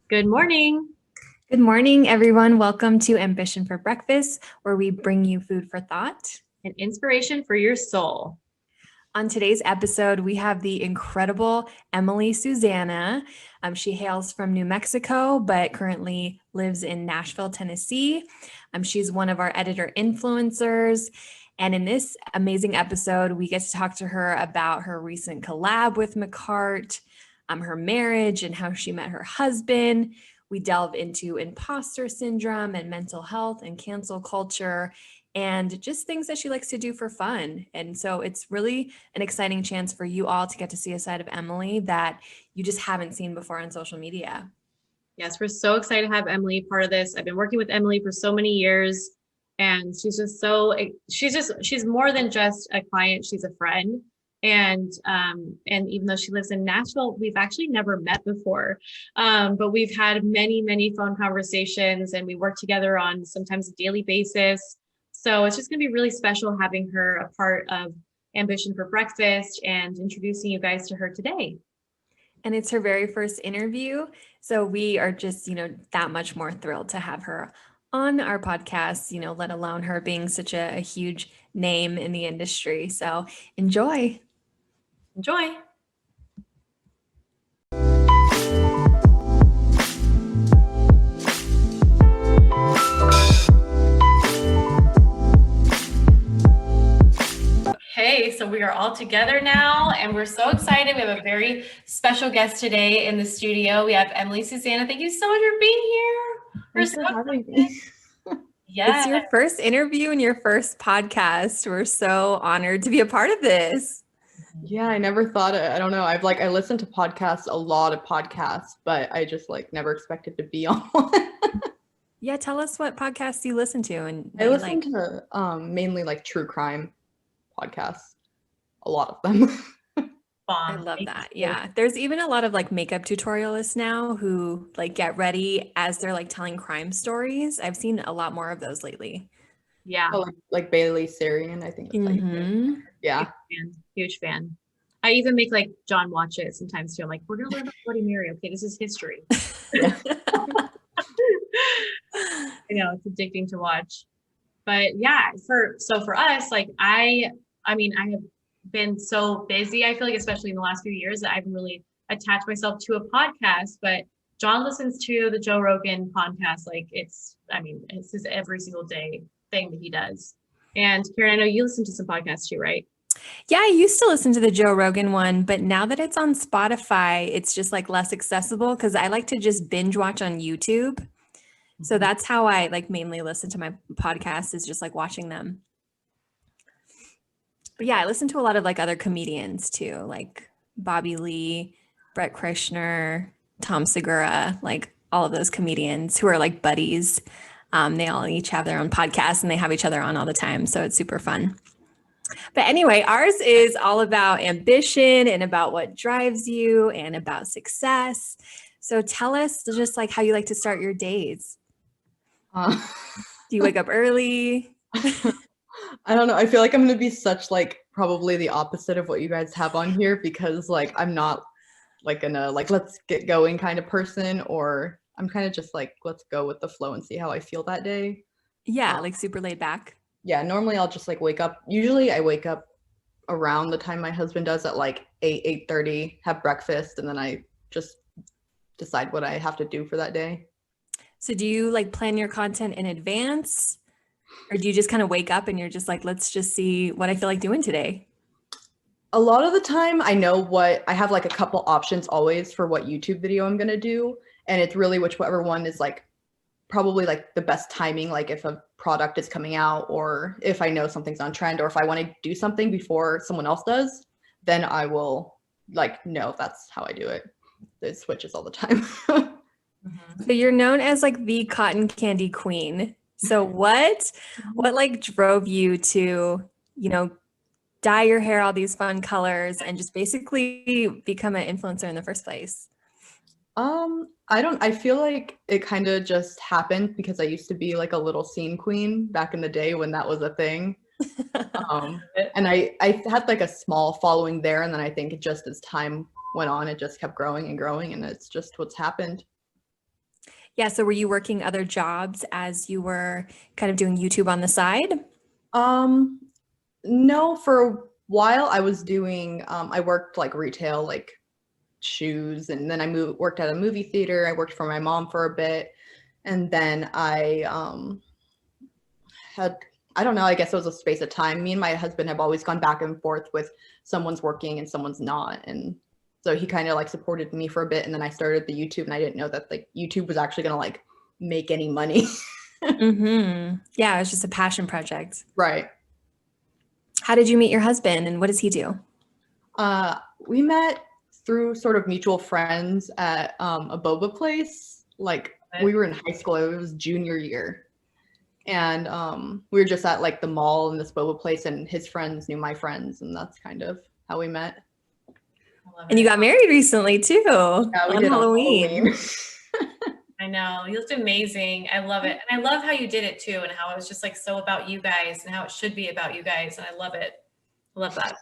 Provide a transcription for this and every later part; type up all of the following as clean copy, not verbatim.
Good morning. Good morning, everyone. Welcome to Ambition for Breakfast, where we bring you food for thought. And inspiration for your soul. On today's episode, we have the incredible Emily Susanah. She hails from New Mexico, but currently lives in Nashville, Tennessee. She's one of our editor influencers. And in this amazing episode, we get to talk to her about her recent collab with McCart, her marriage and how she met her husband. We delve into imposter syndrome and mental health and cancel culture and just things that she likes to do for fun. And so it's really an exciting chance for you all to get to see a side of Emily that you just haven't seen before on social media. Yes, we're so excited to have Emily part of this. I've been working with Emily for so many years, and she's more than just a client, she's a friend. And even though she lives in Nashville, we've actually never met before. But we've had many phone conversations, and we work together on sometimes a daily basis. So it's just going to be really special having her a part of Ambition for Breakfast and introducing you guys to her today. And it's her very first interview. So we are just, that much more thrilled to have her on our podcast, let alone her being such a huge name in the industry. So enjoy. Enjoy. Hey, so we are all together now, and we're so excited. We have a very special guest today in the studio. We have Emily Susanah. Thank you so much for being here. Thanks for having me. Yes. It's your first interview and your first podcast. We're so honored to be a part of this. Yeah, I never thought it. I don't know. I listened to podcasts, a lot of podcasts, but I just never expected to be on one. Yeah, tell us what podcasts you listen to. And I listen to mainly true crime podcasts, a lot of them. I love that. Yeah. There's even a lot of makeup tutorialists now who get ready as they're telling crime stories. I've seen a lot more of those lately. Yeah. Oh, like Bailey Sarian, I think that's yeah. Huge fan. I even make John watch it sometimes too. I'm like, we're gonna learn about Bloody Mary. Okay, this is history. I know it's addicting to watch. But yeah, for us, I have been so busy, I feel especially in the last few years, that I haven't really attached myself to a podcast. But John listens to the Joe Rogan podcast. It's his every single day thing that he does. And Karen, I know you listen to some podcasts too, right? Yeah, I used to listen to the Joe Rogan one, but now that it's on Spotify, it's just less accessible because I like to just binge watch on YouTube. So that's how I mainly listen to my podcast, is just watching them. But yeah, I listen to a lot of other comedians too, like Bobby Lee, Brett Kreischer, Tom Segura, all of those comedians who are buddies. They all each have their own podcast and they have each other on all the time. So it's super fun. But anyway, ours is all about ambition and about what drives you and about success. So tell us just how you like to start your days. Do you wake up early? I don't know. I feel I'm going to be such probably the opposite of what you guys have on here, because I'm not gonna let's get going kind of person, or I'm kind of just let's go with the flow and see how I feel that day. Yeah, super laid back. Yeah, normally I'll just wake up. Usually I wake up around the time my husband does at 8:30, have breakfast, and then I just decide what I have to do for that day. So do you plan your content in advance, or do you just kind of wake up and you're just let's just see what I feel like doing today? A lot of the time I know what I have, a couple options always for what YouTube video I'm going to do. And it's really whichever one is probably the best timing, if a product is coming out, or if I know something's on trend, or if I want to do something before someone else does, then I will no, that's how I do it. It switches all the time. So you're known as the cotton candy queen. So what drove you to, dye your hair all these fun colors and just basically become an influencer in the first place? I feel it kind of just happened because I used to be a little scene queen back in the day when that was a thing. And I had a small following there, and then I think just as time went on, it just kept growing and growing, and it's just what's happened. Yeah. So were you working other jobs as you were kind of doing YouTube on the side? No, for a while I was doing, I worked like retail, like shoes, and then I worked at a movie theater. I worked for my mom for a bit, and then I had, I don't know, I guess it was a space of time. Me and my husband have always gone back and forth with someone's working and someone's not, and so he kind of like supported me for a bit, and then I started the YouTube, and I didn't know that like YouTube was actually gonna like make any money. Yeah, it was just a passion project. Right. How did you meet your husband and what does he do? We met through sort of mutual friends at a boba place. Like we were in high school, it was junior year. And we were just at like the mall in this boba place, and his friends knew my friends, and that's kind of how we met. And you got married recently too, Yeah, we on did Halloween. I know, you looked amazing. I love it. And I love how you did it too, and how it was just like so about you guys and how it should be about you guys. And I love it. I love that.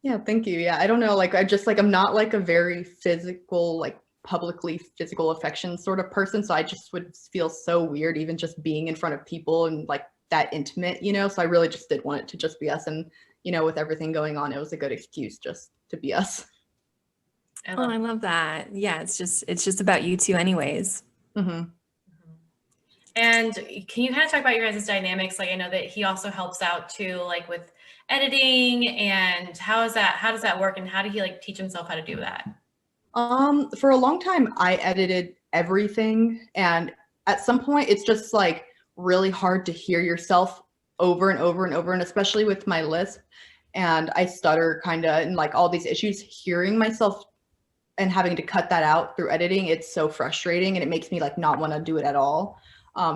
Yeah, thank you. Yeah, I don't know, like I just like I'm not like a very physical, like publicly physical affection sort of person, so I just would feel so weird even just being in front of people and like that intimate, you know. So I really just did want it to just be us, and you know, with everything going on, it was a good excuse just to be us. I love that. Yeah, it's just about you two anyways. Mm-hmm. And can you kind of talk about your guys' dynamics? Like I know that he also helps out too, like with editing, and how does that work, and how did he like teach himself how to do that? For a long time I edited everything, and at some point it's just like really hard to hear yourself over and over and over, and especially with my lisp, and I stutter kind of, and like all these issues, hearing myself and having to cut that out through editing, it's so frustrating, and it makes me like not want to do it at all.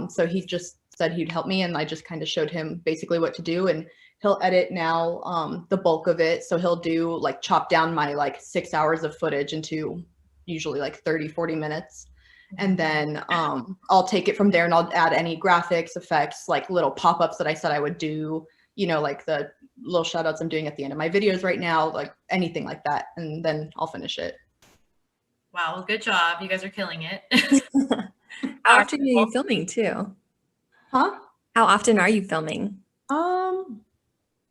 So he just said he'd help me, and I just kind of showed him basically what to do, and he'll edit now the bulk of it. So he'll do like chop down my like 6 hours of footage into usually like 30-40 minutes, and then I'll take it from there, and I'll add any graphics, effects, like little pop-ups that I said I would do, you know, like the little shout outs I'm doing at the end of my videos right now, like anything like that, and then I'll finish it. Wow, well, good job. You guys are killing it. How often are you filming too? Huh? How often are you filming?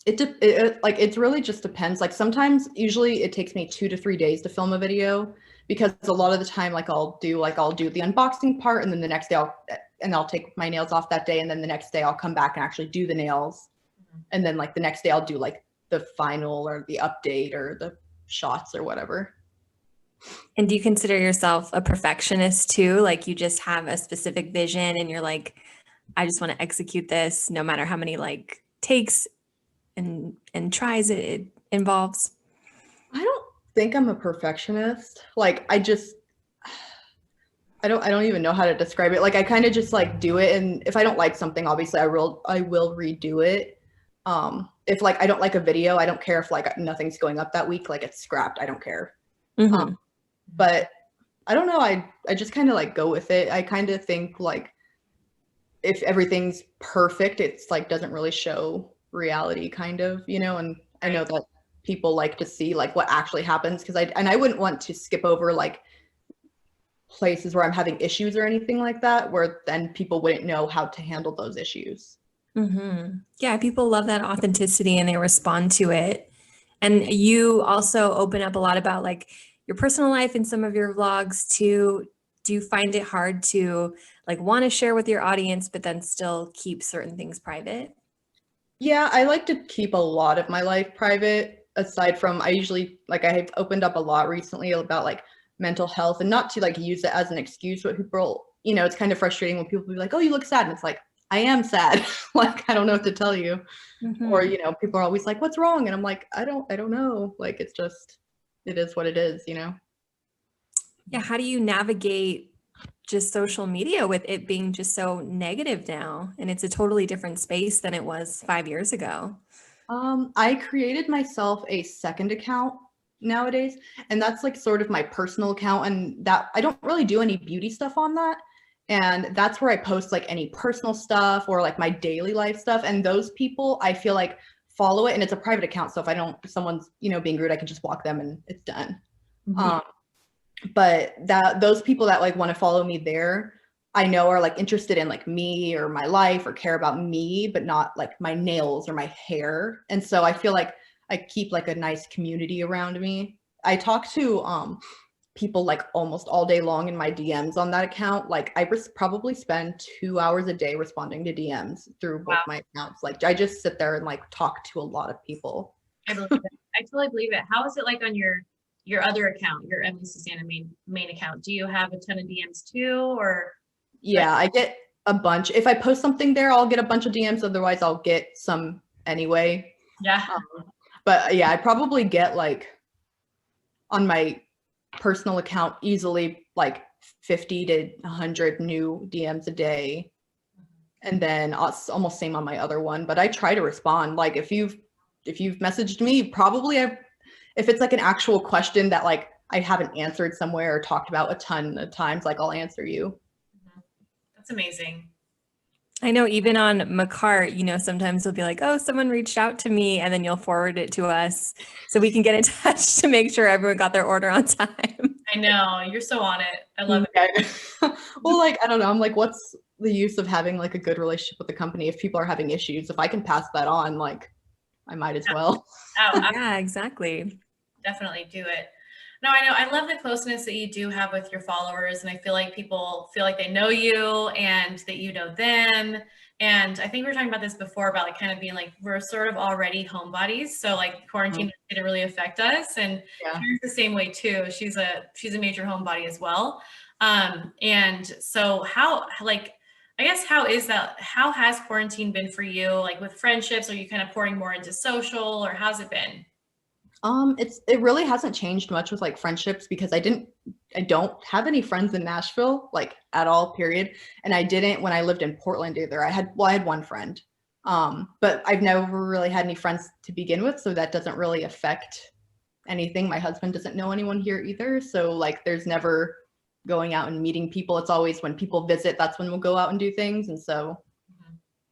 It really just depends. Like sometimes, usually it takes me 2 to 3 days to film a video, because a lot of the time, like I'll do the unboxing part, and then the next day I'll take my nails off that day, and then the next day I'll come back and actually do the nails, and then like the next day I'll do like the final or the update or the shots or whatever. And do you consider yourself a perfectionist too? Like you just have a specific vision and you're like, I just want to execute this no matter how many like takes and tries it involves? I don't think I'm a perfectionist. Like I don't even know how to describe it. Like I kind of just like do it, and if I don't like something, obviously I will redo it. If like I don't like a video, I don't care if like nothing's going up that week, like it's scrapped, I don't care. Mm-hmm. But I don't know, I just kind of like go with it. I kind of think like if everything's perfect, it's like doesn't really show reality kind of, you know, and I know that people like to see like what actually happens, because I wouldn't want to skip over like places where I'm having issues or anything like that, where then people wouldn't know how to handle those issues. Mm-hmm. Yeah, people love that authenticity and they respond to it. And you also open up a lot about like your personal life in some of your vlogs too. Do you find it hard to like want to share with your audience, but then still keep certain things private? Yeah, I like to keep a lot of my life private, aside from I usually like I have opened up a lot recently about like mental health, and not to like use it as an excuse, but people, you know, it's kind of frustrating when people be like, oh, you look sad, and it's like, I am sad. Like I don't know what to tell you. Mm-hmm. Or, you know, people are always like, what's wrong? And I'm like, I don't know. Like it's just, it is what it is, you know. Yeah, how do you navigate just social media with it being just so negative now? And it's a totally different space than it was 5 years ago. I created myself a second account nowadays, and that's like sort of my personal account, and that I don't really do any beauty stuff on that. And that's where I post like any personal stuff or like my daily life stuff. And those people, I feel like, follow it, and it's a private account. So if someone's, you know, being rude, I can just block them and it's done. Mm-hmm. but those people that like want to follow me there, I know are like interested in like me or my life or care about me, but not like my nails or my hair. And so I feel like I keep like a nice community around me. I talk to people like almost all day long in my DMs on that account. Like I probably spend 2 hours a day responding to DMs through both Wow. my accounts. Like I just sit there and like talk to a lot of people. I believe it. I totally believe it. How is it like on your other account, your Emily Susanna main account? Do you have a ton of DMs too, or? Yeah, I get a bunch. If I post something there, I'll get a bunch of DMs. Otherwise, I'll get some anyway. Yeah. But yeah, I probably get like on my personal account easily like 50 to 100 new DMs a day. And then almost same on my other one, but I try to respond. Like if you've messaged me, probably if it's like an actual question that like I haven't answered somewhere or talked about a ton of times, like I'll answer you. That's amazing. I know even on McCart, you know, sometimes they'll be like, oh, someone reached out to me, and then you'll forward it to us so we can get in touch to make sure everyone got their order on time. I know, you're so on it. I love it. Well, like, I don't know. I'm like, what's the use of having like a good relationship with the company if people are having issues? If I can pass that on, like I might as well. Oh, Yeah, exactly. definitely do it. No, I know. I love the closeness that you do have with your followers. And I feel like people feel like they know you and that you know them. And I think we were talking about this before about like kind of being like, we're sort of already homebodies. So like quarantine didn't really affect us. And Yeah. Karen's the same way too. She's a major homebody as well. And so how, like, I guess, how has quarantine been for you? Like with friendships, are you kind of pouring more into social, or how's it been? It really hasn't changed much with like friendships because I don't have any friends in Nashville, like at all, period. And I didn't when I lived in Portland either. I had one friend. But I've never really had any friends to begin with, so that doesn't really affect anything. My husband doesn't know anyone here either. So like there's never going out and meeting people. It's always when people visit, that's when we'll go out and do things. And so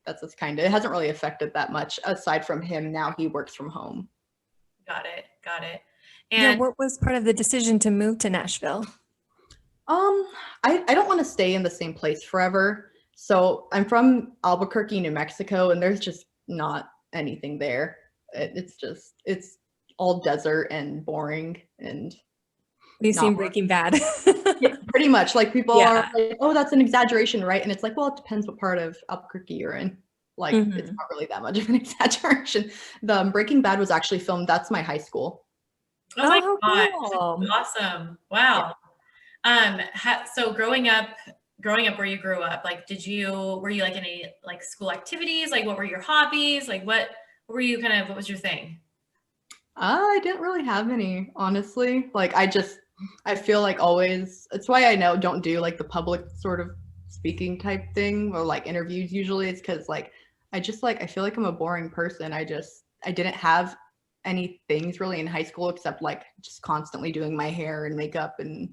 that's just kind of, it hasn't really affected that much aside from him. Now he works from home. Got it. Got it. Yeah, And what was part of the decision to move to Nashville? I don't want to stay in the same place forever. So I'm from Albuquerque, New Mexico, and there's just not anything there. It's all desert and boring and We've not seen work. Breaking Bad. Yeah, pretty much. Like people Yeah. are like, oh, that's an exaggeration, right? And it's like, well, it depends what part of Albuquerque you're in. Like it's Mhm. not really that much of an exaggeration. The Breaking Bad was actually filmed. That's my high school. oh my Oh, God, cool. awesome. Wow. So growing up where you grew up, like, were you like in any like school activities? Like what were your hobbies? Like what was your thing? I didn't really have any, honestly. Like I feel like always, it's why I don't do like the public sort of speaking type thing or like interviews usually. It's because like I feel like I'm a boring person. I didn't have any things really in high school except like just constantly doing my hair and makeup and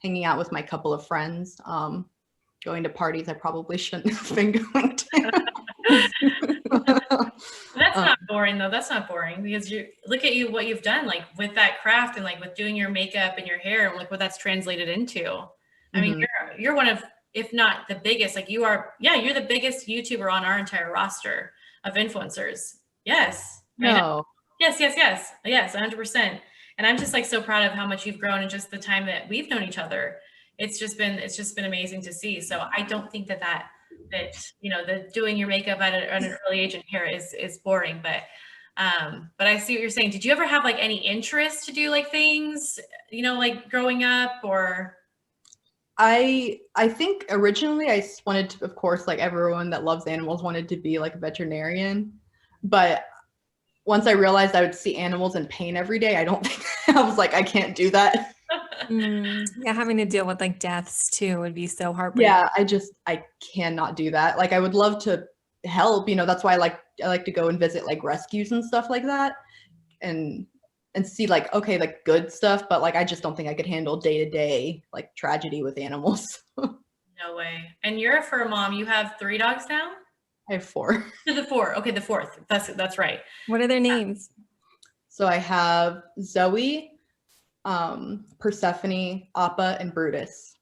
hanging out with my couple of friends. Going to parties I probably shouldn't have been going to. That's not boring though. That's not boring because look at what you've done like with that craft and like with doing your makeup and your hair and like what that's translated into. I mean, you're one of, if not the biggest, like you're the biggest YouTuber on our entire roster of influencers. Yes. No. Yes, 100%. And I'm just like so proud of how much you've grown in just the time that we've known each other. It's just been amazing to see. So I don't think that you know, the doing your makeup at an early age and hair is boring, but I see what you're saying. Did you ever have like any interest to do like things, you know, like growing up or? I think originally I wanted to, of course, like everyone that loves animals wanted to be like a veterinarian, but once I realized I would see animals in pain every day, I don't think I was like, I can't do that. Yeah, having to deal with like deaths too would be so heartbreaking. Yeah, I cannot do that. Like I would love to help, you know, that's why I like to go and visit like rescues and stuff like that and see like, okay, like good stuff, but like I just don't think I could handle day-to-day like tragedy with animals. No way. And you're a fur mom. You have 3 dogs now? I have 4. The 4. Okay, the 4th. That's right. What are their names? So I have Zoe, Persephone, Appa, and Brutus.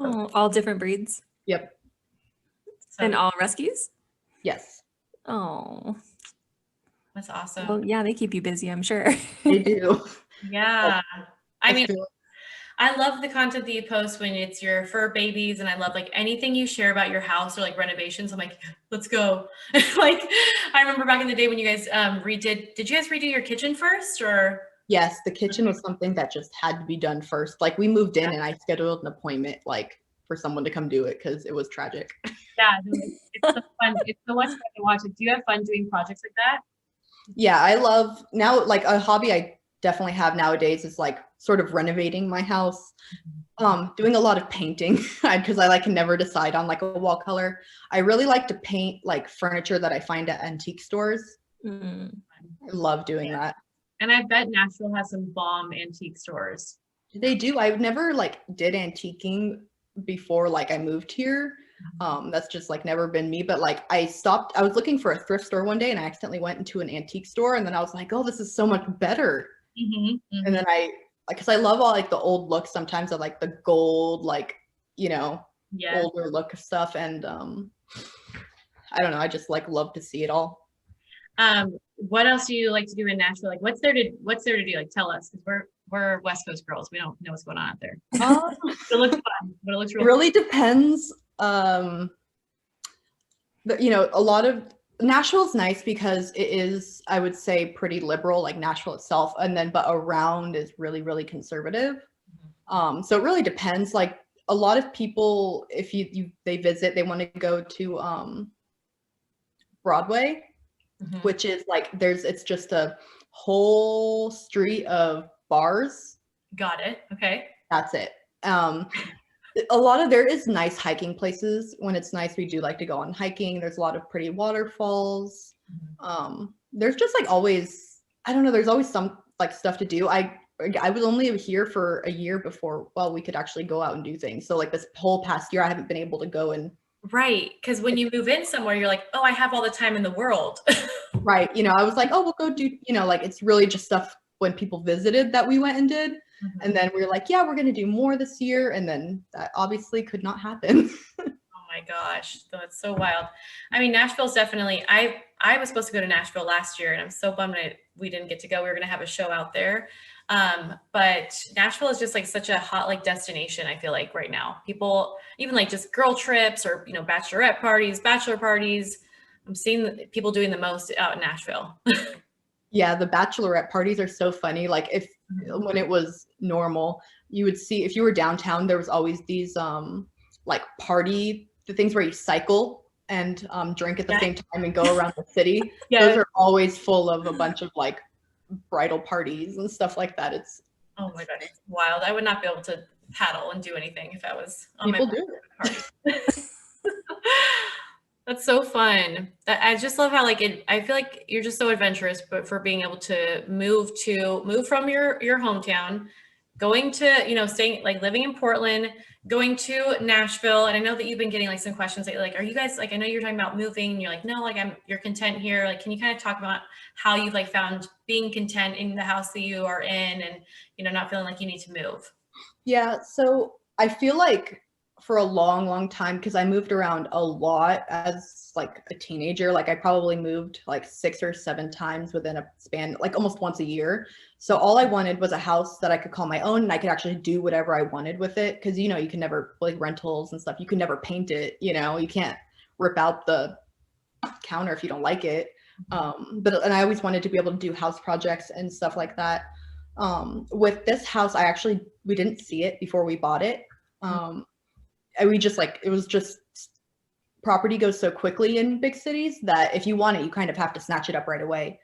Oh, all different breeds Yep. So and all rescues? Yes. Oh, that's awesome. well, yeah, they keep you busy, I'm sure. They do. Yeah. I mean, feel- I love the content that you post when it's your fur babies, and I love like anything you share about your house or like renovations. I'm like, let's go. Like, I remember back in the day when you guys did you guys redo your kitchen first or? yes, the kitchen was something that just had to be done first. Like we moved in and I scheduled an appointment like for someone to come do it because it was tragic. Yeah, no, it's so fun. It's so much fun to watch. Do you have fun doing projects like that? Yeah, I love now like a hobby I definitely have nowadays is like sort of renovating my house. Doing a lot of painting because I like can never decide on like a wall color. I really like to paint like furniture that I find at antique stores. Mm. I love doing that. And I bet Nashville has some bomb antique stores. They do. I never like did antiquing before like I moved here. That's just like never been me. But like I was looking for a thrift store one day and I accidentally went into an antique store and then I was like, oh, this is so much better. And then because I love all like the old looks sometimes of like the gold, like, you know, older look of stuff. And I don't know, I just like love to see it all. What else do you like to do in Nashville? Like what's there to do? Like tell us, because we're West Coast girls. We don't know what's going on out there. It looks fun, but it looks really really depends. You know, a lot of Nashville's nice because it is, I would say, pretty liberal, like Nashville itself, and then but around is really, really conservative. So it really depends. Like a lot of people, if they visit, they want to go to Broadway, which is like it's just a whole street of bars. Got it. Okay. That's it. A lot of there is nice hiking places. When it's nice, we do like to go on hiking. There's a lot of pretty waterfalls. There's just like always, I don't know, there's always some like stuff to do. I was only here for a year before, well, we could actually go out and do things. So like this whole past year, I haven't been able to go and. Right. Because when you move in somewhere, you're like, oh, I have all the time in the world. Right. You know, I was like, oh, we'll go do, you know, like it's really just stuff when people visited that we went and did. And then we were like, yeah, we're going to do more this year. And then that obviously could not happen. Oh my gosh, that's so wild. I mean, Nashville's definitely, I was supposed to go to Nashville last year and I'm so bummed we didn't get to go. We were going to have a show out there. But Nashville is just like such a hot like destination. I feel like right now people, even like just girl trips or, you know, bachelorette parties, bachelor parties. I'm seeing people doing the most out in Nashville. Yeah, the bachelorette parties are so funny. Like when it was normal, you would see if you were downtown, there was always these like the things where you cycle and drink at the same time and go around the city. Those are always full of a bunch of like bridal parties and stuff like that. Oh my God, it's wild. I would not be able to paddle and do anything if I was on people my do party. That's so fun. I just love how like I feel like you're just so adventurous, but for being able to move from your hometown, going to, you know, staying like living in Portland, going to Nashville. And I know that you've been getting like some questions that like, are you guys like, I know you're talking about moving and you're like, no, like you're content here. Like, can you kind of talk about how you've like found being content in the house that you are in and, you know, not feeling like you need to move? Yeah. So I feel like for a long, long time, because I moved around a lot as like a teenager. Like I probably moved like 6 or 7 times within a span, like almost once a year. So all I wanted was a house that I could call my own and I could actually do whatever I wanted with it. Cause you know, you can never like rentals and stuff. You can never paint it, you know, you can't rip out the counter if you don't like it. And I always wanted to be able to do house projects and stuff like that. With this house, we didn't see it before we bought it. We just like, it was just property goes so quickly in big cities that if you want it, you kind of have to snatch it up right away.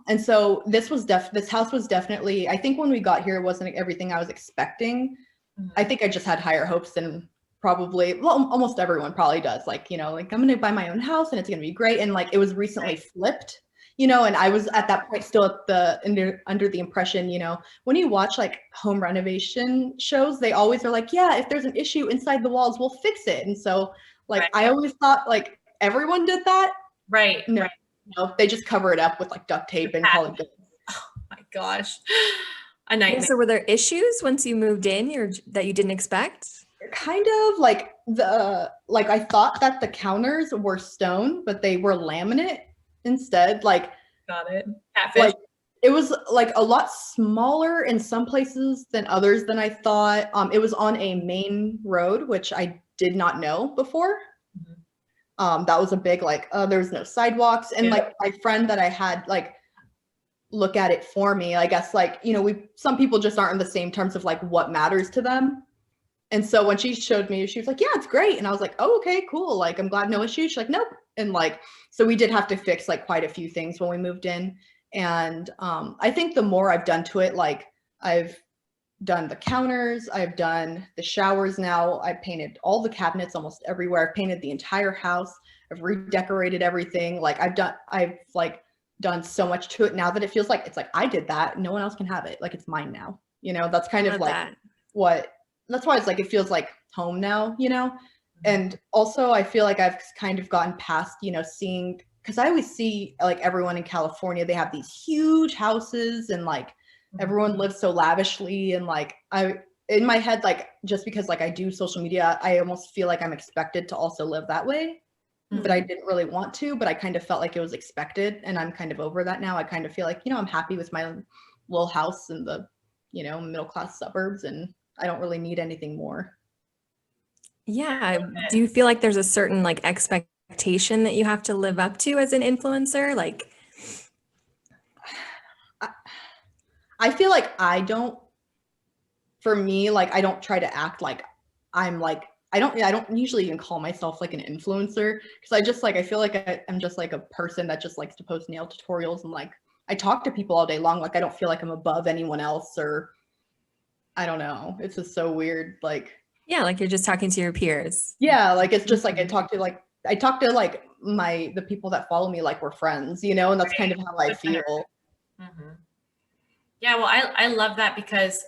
And so this house was definitely, I think when we got here, it wasn't everything I was expecting. I think I just had higher hopes than probably, well, almost everyone probably does. Like, you know, like I'm going to buy my own house and it's going to be great. And like, it was recently flipped, you know, and I was at that point still under the impression, you know, when you watch like home renovation shows, they always are like, yeah, if there's an issue inside the walls, we'll fix it. And so like, I always thought like everyone did that. Right. No, they just cover it up with like duct tape and call it good. Oh my gosh. a Yeah, nightmare. so were there issues once you moved in or that you didn't expect? Kind of like I thought that the counters were stone, but they were laminate instead. Got it. Catfish. Like it was like a lot smaller in some places than others than I thought. It was on a main road, which I did not know before. That was a big there was no sidewalks, and like my friend that I had look at it for me. I guess some people just aren't in the same terms of like what matters to them. And so when she showed me, she was like, yeah, it's great. And I was like, oh, okay, cool. Like, I'm glad, no issues. She's like, nope. And so we did have to fix quite a few things when we moved in. And I think the more I've done to it, I've done the counters, I've done the showers now, I've painted all the cabinets almost everywhere. I've painted the entire house. I've redecorated everything. I've done so much to it now that it feels like I did that. No one else can have it. It's mine now. That's kind of that's why it's it feels like home now, And also I feel like I've kind of gotten past, seeing, because I always see everyone in California, they have these huge houses and everyone lives so lavishly. And in my head, just because I do social media, I almost feel like I'm expected to also live that way. But I didn't really want to, but I kind of felt like it was expected, and I'm kind of over that now. I kind of feel like, I'm happy with my little house in the, middle-class suburbs, and I don't really need anything more. Yeah. Do you feel like there's a certain expectation that you have to live up to as an influencer? I feel like I don't, for me, I don't try to act like I'm I don't usually even call myself an influencer, because I feel like I'm just a person that just likes to post nail tutorials, and I talk to people all day long. I don't feel like I'm above anyone else, or I don't know. It's just so weird. Yeah, you're just talking to your peers. Yeah, it's just I talk to the people that follow me we're friends, and that's kind of how I feel. Yeah, well, I love that, because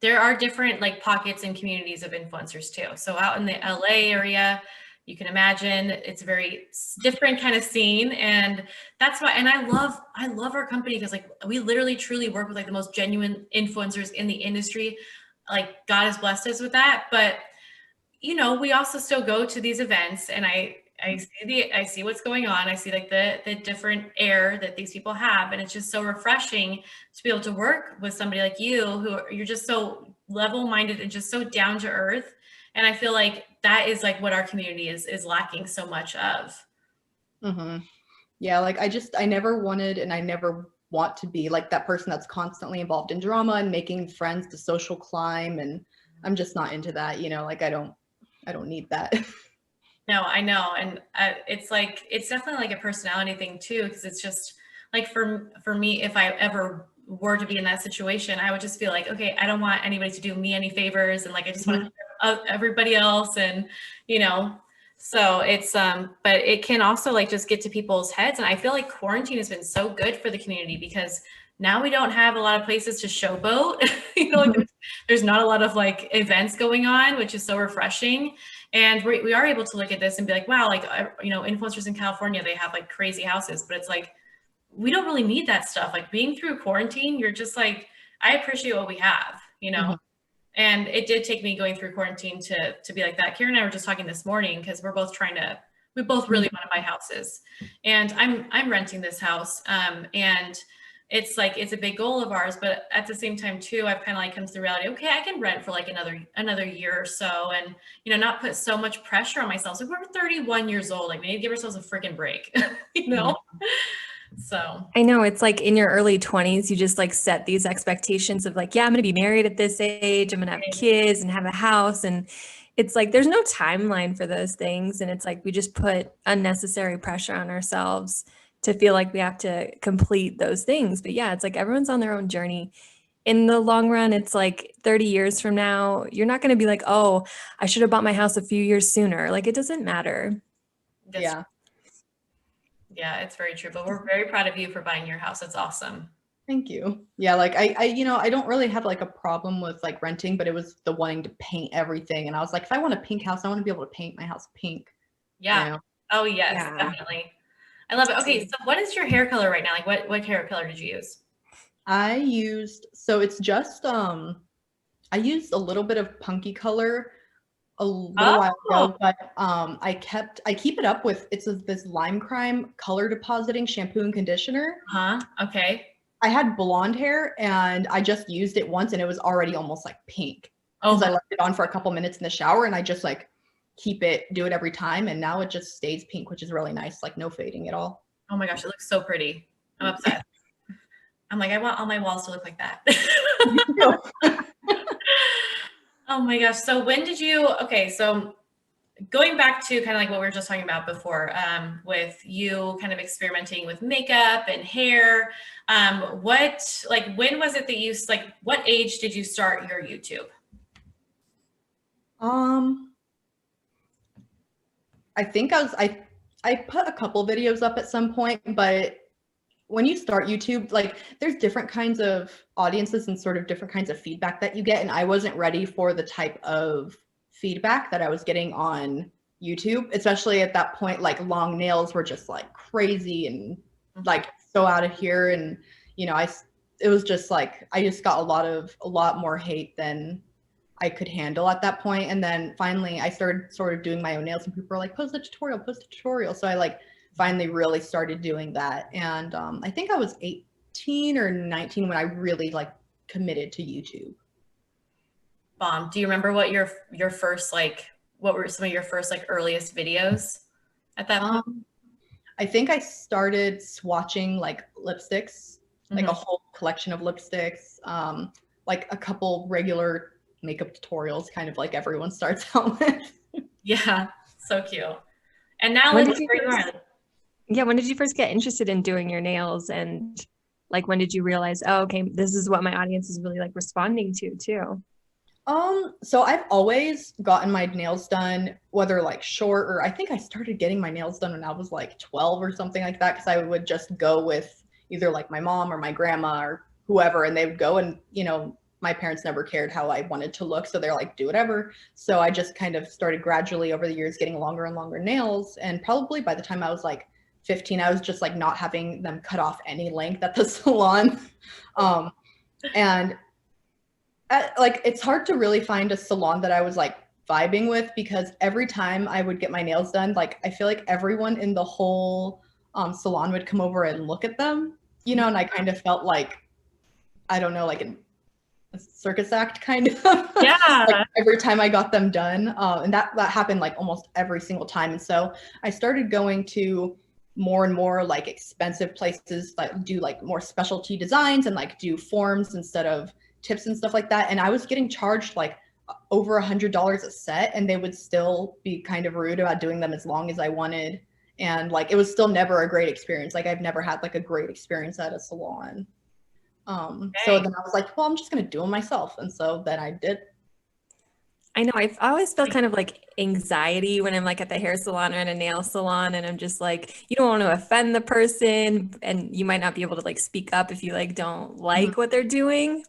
there are different pockets and communities of influencers too. So out in the LA area, you can imagine it's a very different kind of scene. And that's why, and I love our company, because we literally truly work with the most genuine influencers in the industry. God has blessed us with that. But, we also still go to these events, and I see what's going on. I see the different air that these people have. And it's just so refreshing to be able to work with somebody like you, who you're just so level-minded and just so down to earth. And I feel like that is what our community is lacking so much of. Yeah. I never wanted, and I never want to be that person that's constantly involved in drama and making friends to social climb. And I'm just not into that, I don't need that. No, I know. And it's definitely a personality thing too, because it's just for me, if I ever were to be in that situation, I would just feel okay, I don't want anybody to do me any favors. And I just want to help everybody else. And, so it's, but it can also just get to people's heads. And I feel quarantine has been so good for the community, because now we don't have a lot of places to showboat. There's not a lot of events going on, which is so refreshing. And we are able to look at this and be wow, influencers in California, they have crazy houses, but it's we don't really need that stuff. Being through quarantine, you're just I appreciate what we have, And it did take me going through quarantine to be like that. Karen and I were just talking this morning, because we both really want to buy houses, and I'm renting this house. And it's it's a big goal of ours, but at the same time too, I've kind of come to the reality, okay, I can rent for another year or so, and not put so much pressure on myself. So we're 31 years old, we need to give ourselves a freaking break. So I know it's in your early 20s, you just set these expectations of yeah, I'm going to be married at this age, I'm going to have kids and have a house. And it's there's no timeline for those things. And it's we just put unnecessary pressure on ourselves to feel we have to complete those things. But yeah, it's everyone's on their own journey. In the long run, it's 30 years from now, you're not going to be oh, I should have bought my house a few years sooner. It doesn't matter. Yeah. Yeah, it's very true. But we're very proud of you for buying your house. It's awesome. Thank you. Yeah, I don't really have a problem with renting, but it was the wanting to paint everything. And I was if I want a pink house, I want to be able to paint my house pink. Yeah. Oh yes, definitely. I love it. Okay, so what is your hair color right now? What hair color did you use? So it's just I used a little bit of punky color a little while ago, but I keep it up with this Lime Crime color depositing shampoo and conditioner. Okay. I had blonde hair and I just used it once and it was already almost like pink. Because I left it on for a couple minutes in the shower and I just like do it every time, and now it just stays pink, which is really nice, like no fading at all. Oh my gosh, it looks so pretty. I'm obsessed. I'm like, I want all my walls to look like that. Oh my gosh. So so going back to kind of like what we were just talking about before, with you kind of experimenting with makeup and hair, when was it that what age did you start your YouTube? I think I put a couple videos up at some point, but when you start YouTube, like there's different kinds of audiences and sort of different kinds of feedback that you get. And I wasn't ready for the type of feedback that I was getting on YouTube, especially at that point. Like long nails were just like crazy and like so out of here. And, it was just like, I just got a lot more hate than I could handle at that point. And then finally I started sort of doing my own nails and people were like, post a tutorial. So I like finally really started doing that. And I think I was 18 or 19 when I really like committed to YouTube. Bomb. Do you remember what your first, what were some of your first earliest videos at that point? I think I started swatching like lipsticks, like a whole collection of lipsticks, like a couple regular makeup tutorials, kind of like everyone starts out with. Yeah, so cute. And now when did you first get interested in doing your nails, and like when did you realize, oh, okay, this is what my audience is really like responding to too? So I've always gotten my nails done, whether like short or I think I started getting my nails done when I was like 12 or something like that, because I would just go with either like my mom or my grandma or whoever, and they would go, and my parents never cared how I wanted to look, so they're like, do whatever. So I just kind of started gradually over the years getting longer and longer nails, and probably by the time I was like 15, I was just like not having them cut off any length at the salon. And like it's hard to really find a salon that I was like vibing with, because every time I would get my nails done, like I feel like everyone in the whole salon would come over and look at them, and I kind of felt like, I don't know, like a circus act kind of. Yeah. Like every time I got them done, and that happened like almost every single time. And so I started going to more and more like expensive places that do like more specialty designs and like do forms instead of tips and stuff like that. And I was getting charged like over $100 a set, and they would still be kind of rude about doing them as long as I wanted. And like it was still never a great experience. Like I've never had like a great experience at a salon. So then I was like, well, I'm just gonna do them myself. And so then I did. I know, I always feel kind of like anxiety when I'm like at the hair salon or in a nail salon, and I'm just like, you don't want to offend the person, and you might not be able to like speak up if you like don't like what they're doing.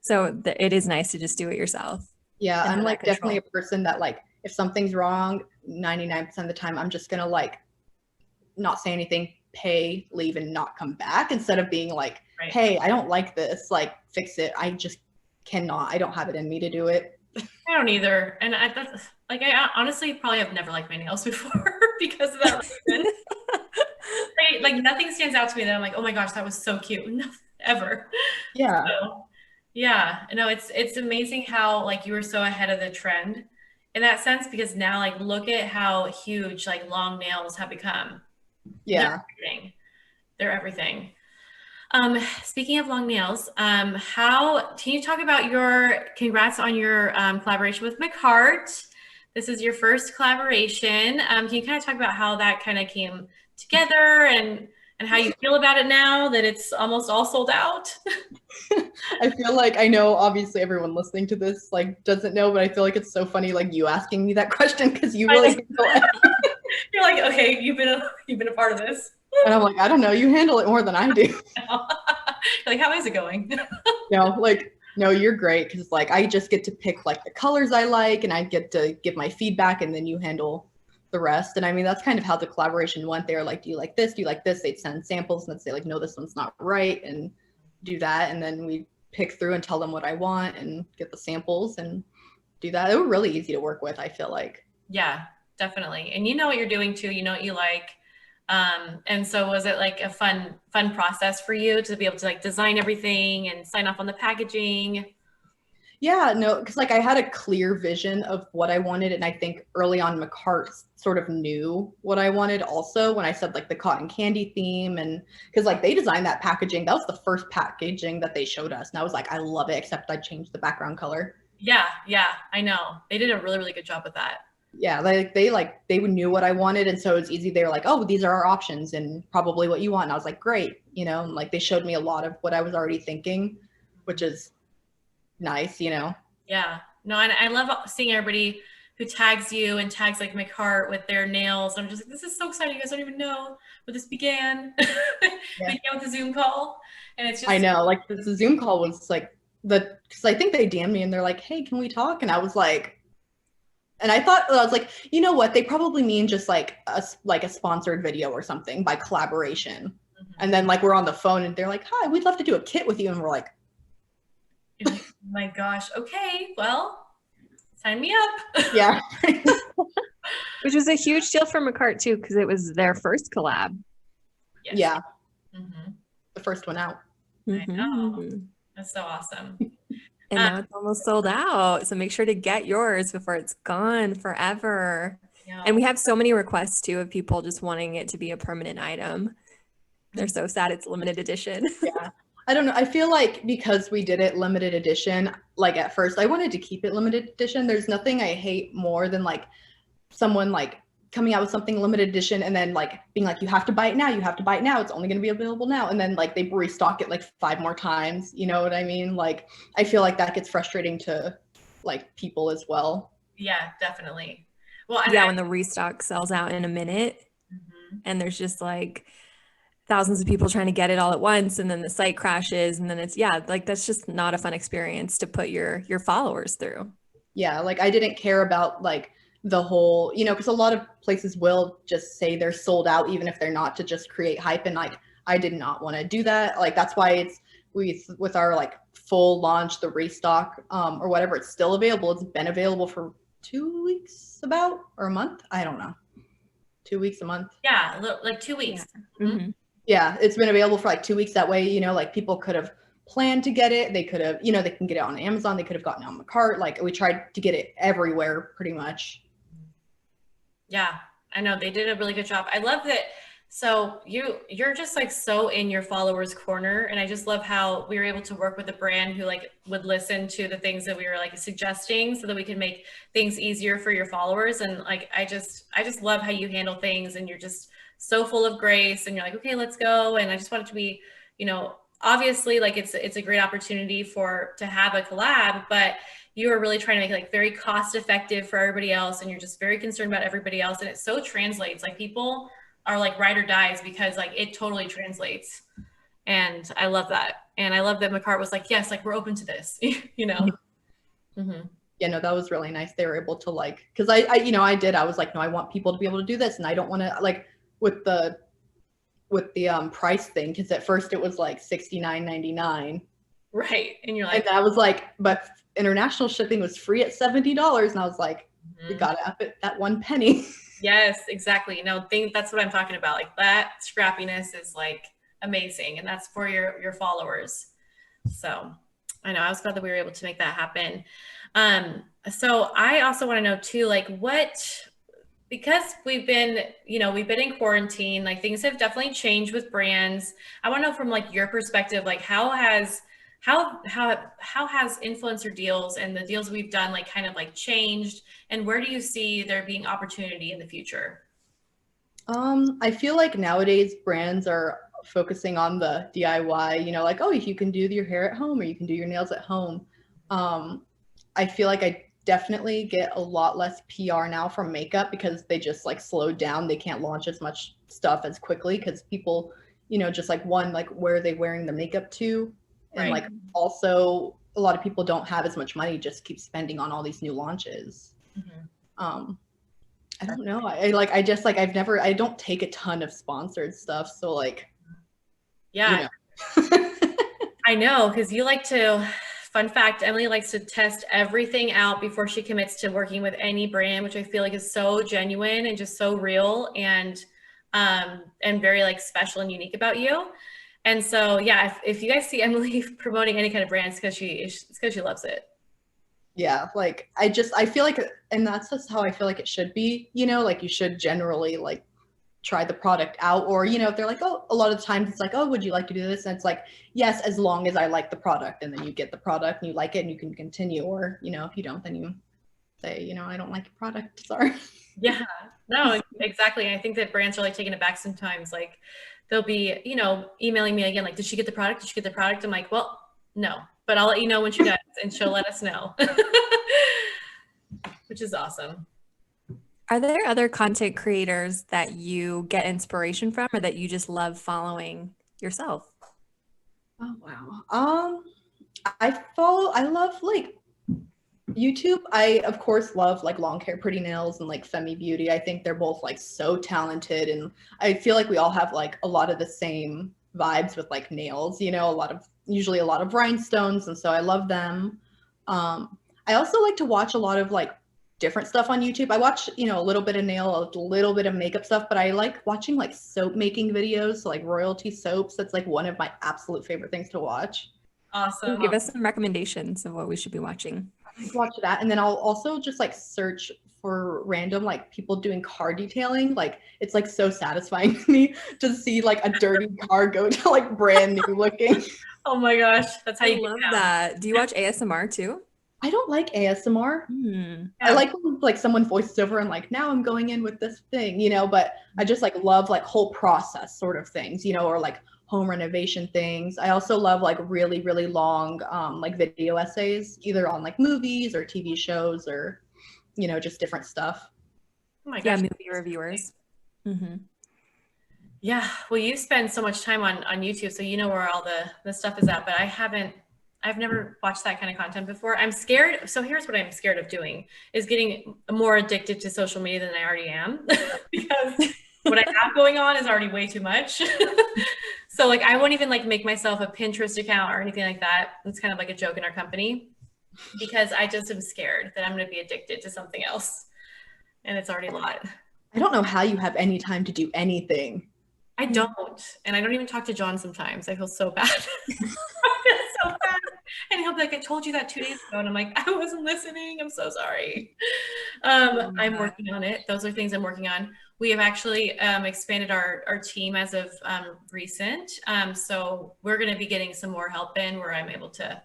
So it is nice to just do it yourself. Yeah, I'm like definitely a person that like, if something's wrong, 99% of the time, I'm just gonna like not say anything, pay, leave, and not come back, instead of being like, hey, I don't like this, like fix it. I just cannot. I don't have it in me to do it. I don't either. And I honestly probably have never liked my nails before because of that reason. Like nothing stands out to me that I'm like, oh my gosh, that was so cute. Nothing ever. Yeah. So, yeah. No, it's amazing how like you were so ahead of the trend in that sense, because now like look at how huge like long nails have become. Yeah. They're everything. Speaking of long nails, can you talk about congrats on your collaboration with McHeart? This is your first collaboration. Can you kind of talk about how that kind of came together and how you feel about it now that it's almost all sold out? I feel like, I know obviously everyone listening to this like doesn't know, but I feel like it's so funny like you asking me that question, because you really You're like, okay, you've been a part of this. And I'm like, I don't know, you handle it more than I do. You're like, how is it going? No, you're great, because like I just get to pick like the colors I like, and I get to give my feedback, and then you handle the rest. And I mean, that's kind of how the collaboration went. They were like, do you like this? Do you like this? They'd send samples and they'd say like, no, this one's not right. And do that. And then we pick through and tell them what I want and get the samples and do that. They were really easy to work with, I feel like. Yeah, definitely. And you know what you're doing too, you know what you like. And so was it like a fun process for you to be able to like design everything and sign off on the packaging? Yeah, no, because like I had a clear vision of what I wanted, and I think early on McCart sort of knew what I wanted also when I said like the cotton candy theme, and because like they designed that packaging. That was the first packaging that they showed us, and I was like, I love it, except I changed the background color. Yeah, I know. They did a really, really good job with that. Yeah, they knew what I wanted, and so it was easy. They were like, oh, these are our options and probably what you want. And I was like, great, and like they showed me a lot of what I was already thinking, which is nice, Yeah, no, and I love seeing everybody who tags you and tags like McCart with their nails. I'm just like, this is so exciting. You guys don't even know where this began. Yeah. Began with a Zoom call, and it's just, I know, like the Zoom call was like because I think they DM'd me and they're like, hey, can we talk? And I was like, and I was like, you know what? They probably mean just like a sponsored video or something by collaboration. And then like we're on the phone and they're like, hi, we'd love to do a kit with you. And we're like, oh my gosh, okay, well, sign me up. yeah. Which was a huge deal for McCart too, because it was their first collab. Yes. Yeah. Mm-hmm. The first one out. I know. That's so awesome. And now it's almost sold out. So make sure to get yours before it's gone forever. And we have so many requests too of people just wanting it to be a permanent item. They're so sad it's limited edition. Yeah. I don't know. I feel like because we did it limited edition, like at first I wanted to keep it limited edition. There's nothing I hate more than like someone like coming out with something limited edition and then like being like, you have to buy it now. You have to buy it now. It's only going to be available now. And then like they restock it like 5 more times. You know what I mean? Like, I feel like that gets frustrating to like people as well. Yeah, definitely. Well, yeah, when the restock sells out in a minute and there's just like thousands of people trying to get it all at once and then the site crashes and then it's like that's just not a fun experience to put your followers through. Yeah, like I didn't care about like the whole, because a lot of places will just say they're sold out even if they're not, to just create hype, and like I did not want to do that. Like that's why it's with our like full launch, the restock or whatever, it's still available. It's been available for 2 weeks or a month, I don't know, 2 weeks, a month. Yeah, like 2 weeks. Yeah, it's been available for like 2 weeks. That way, like people could have planned to get it. They could have, they can get it on Amazon. They could have gotten it on McCart. Like we tried to get it everywhere pretty much. Yeah, I know they did a really good job. I love that. So you're just like so in your followers' corner, and I just love how we were able to work with a brand who like would listen to the things that we were like suggesting, so that we can make things easier for your followers. And like I just love how you handle things, and you're just so full of grace, and you're like, okay, let's go. And I just want it to be, obviously like it's a great opportunity to have a collab, but you are really trying to make it like very cost effective for everybody else, and you're just very concerned about everybody else, and it so translates. Like people are like ride or dies because like it totally translates, and I love that. And I love that McCart was like, yes, like we're open to this. Mm-hmm. Yeah, no, that was really nice. They were able to like, because I was like, no, I want people to be able to do this, and I don't want to like with the price thing, because at first it was like $69.99. Right, and you're like, and I was like, but international shipping was free at $70, and I was like, we gotta up it that 1 penny. Yes, exactly. That's what I'm talking about. Like that scrappiness is like amazing, and that's for your followers. So I know I was glad that we were able to make that happen. So I also want to know too, like because we've been in quarantine, like things have definitely changed with brands. I want to know from like your perspective, like how has influencer deals and the deals we've done like kind of like changed, and where do you see there being opportunity in the future? I feel like nowadays brands are focusing on the DIY, like, oh, you can do your hair at home or you can do your nails at home. I feel like I definitely get a lot less PR now from makeup because they just like slowed down. They can't launch as much stuff as quickly because people, just like where are they wearing the makeup to? And Right. like also a lot of people don't have as much money, just keep spending on all these new launches. I don't know. I don't take a ton of sponsored stuff. So like, yeah. I know, because you like to, fun fact, Emily likes to test everything out before she commits to working with any brand, which I feel like is so genuine and just so real and very like special and unique about you. And so, yeah, if you guys see Emily promoting any kind of brands, it's because she loves it. Yeah, like I feel like, and that's just how I feel like it should be, you know, like you should generally like try the product out, or, you know, if they're like, oh, a lot of times it's like, oh, would you like to do this? And it's like, yes, as long as I like the product, and then you get the product and you like it and you can continue, or, you know, if you don't, then you say, you know, I don't like your product, sorry. Yeah, no, exactly. I think that brands are like taken aback sometimes. Like they'll be, you know, emailing me again, like, did she get the product? Did she get the product? I'm like, well, no, but I'll let you know when she does, and she'll let us know, which is awesome. Are there other content creators that you get inspiration from or that you just love following yourself? Oh wow. I love like YouTube. I of course love like long hair, pretty nails, and like Femi Beauty. I think they're both like so talented, and I feel like we all have like a lot of the same vibes with like nails, you know, usually a lot of rhinestones, and so I love them. I also like to watch a lot of like different stuff on YouTube. I watch, you know, a little bit of nail, a little bit of makeup stuff, but I like watching like soap making videos, so, like royalty soaps. That's like one of my absolute favorite things to watch. Awesome. Give us some recommendations of what we should be watching. Watch that, and then I'll also just like search for random like people doing car detailing. Like it's like so satisfying to me to see like a dirty car go to like brand new looking. Oh my gosh, that's how I you love get down. that. Do you watch ASMR too? I don't like ASMR. I Yeah. like when like someone voices over and like, now I'm going in with this thing, you know, but I just like love like whole process sort of things, you know, or like home renovation things. I also love like really, really long like video essays, either on like movies or TV shows, or, you know, just different stuff. Oh my Yeah, gosh. movie reviewers. Yeah, well, you spend so much time on YouTube, so you know where all the stuff is at, but I've never watched that kind of content before. I'm scared. So here's what I'm scared of doing, is getting more addicted to social media than I already am, because what I have going on is already way too much. So like I won't even like make myself a Pinterest account or anything like that. It's kind of like a joke in our company, because I just am scared that I'm going to be addicted to something else, and it's already a lot. I don't know how you have any time to do anything. I don't. And I don't even talk to John sometimes. I feel so bad. I feel so bad. And he'll be like, I told you that 2 days ago. And I'm like, I wasn't listening. I'm so sorry. I'm working on it. Those are things I'm working on. We have actually expanded our team as of recent. So we're going to be getting some more help in where I'm able to,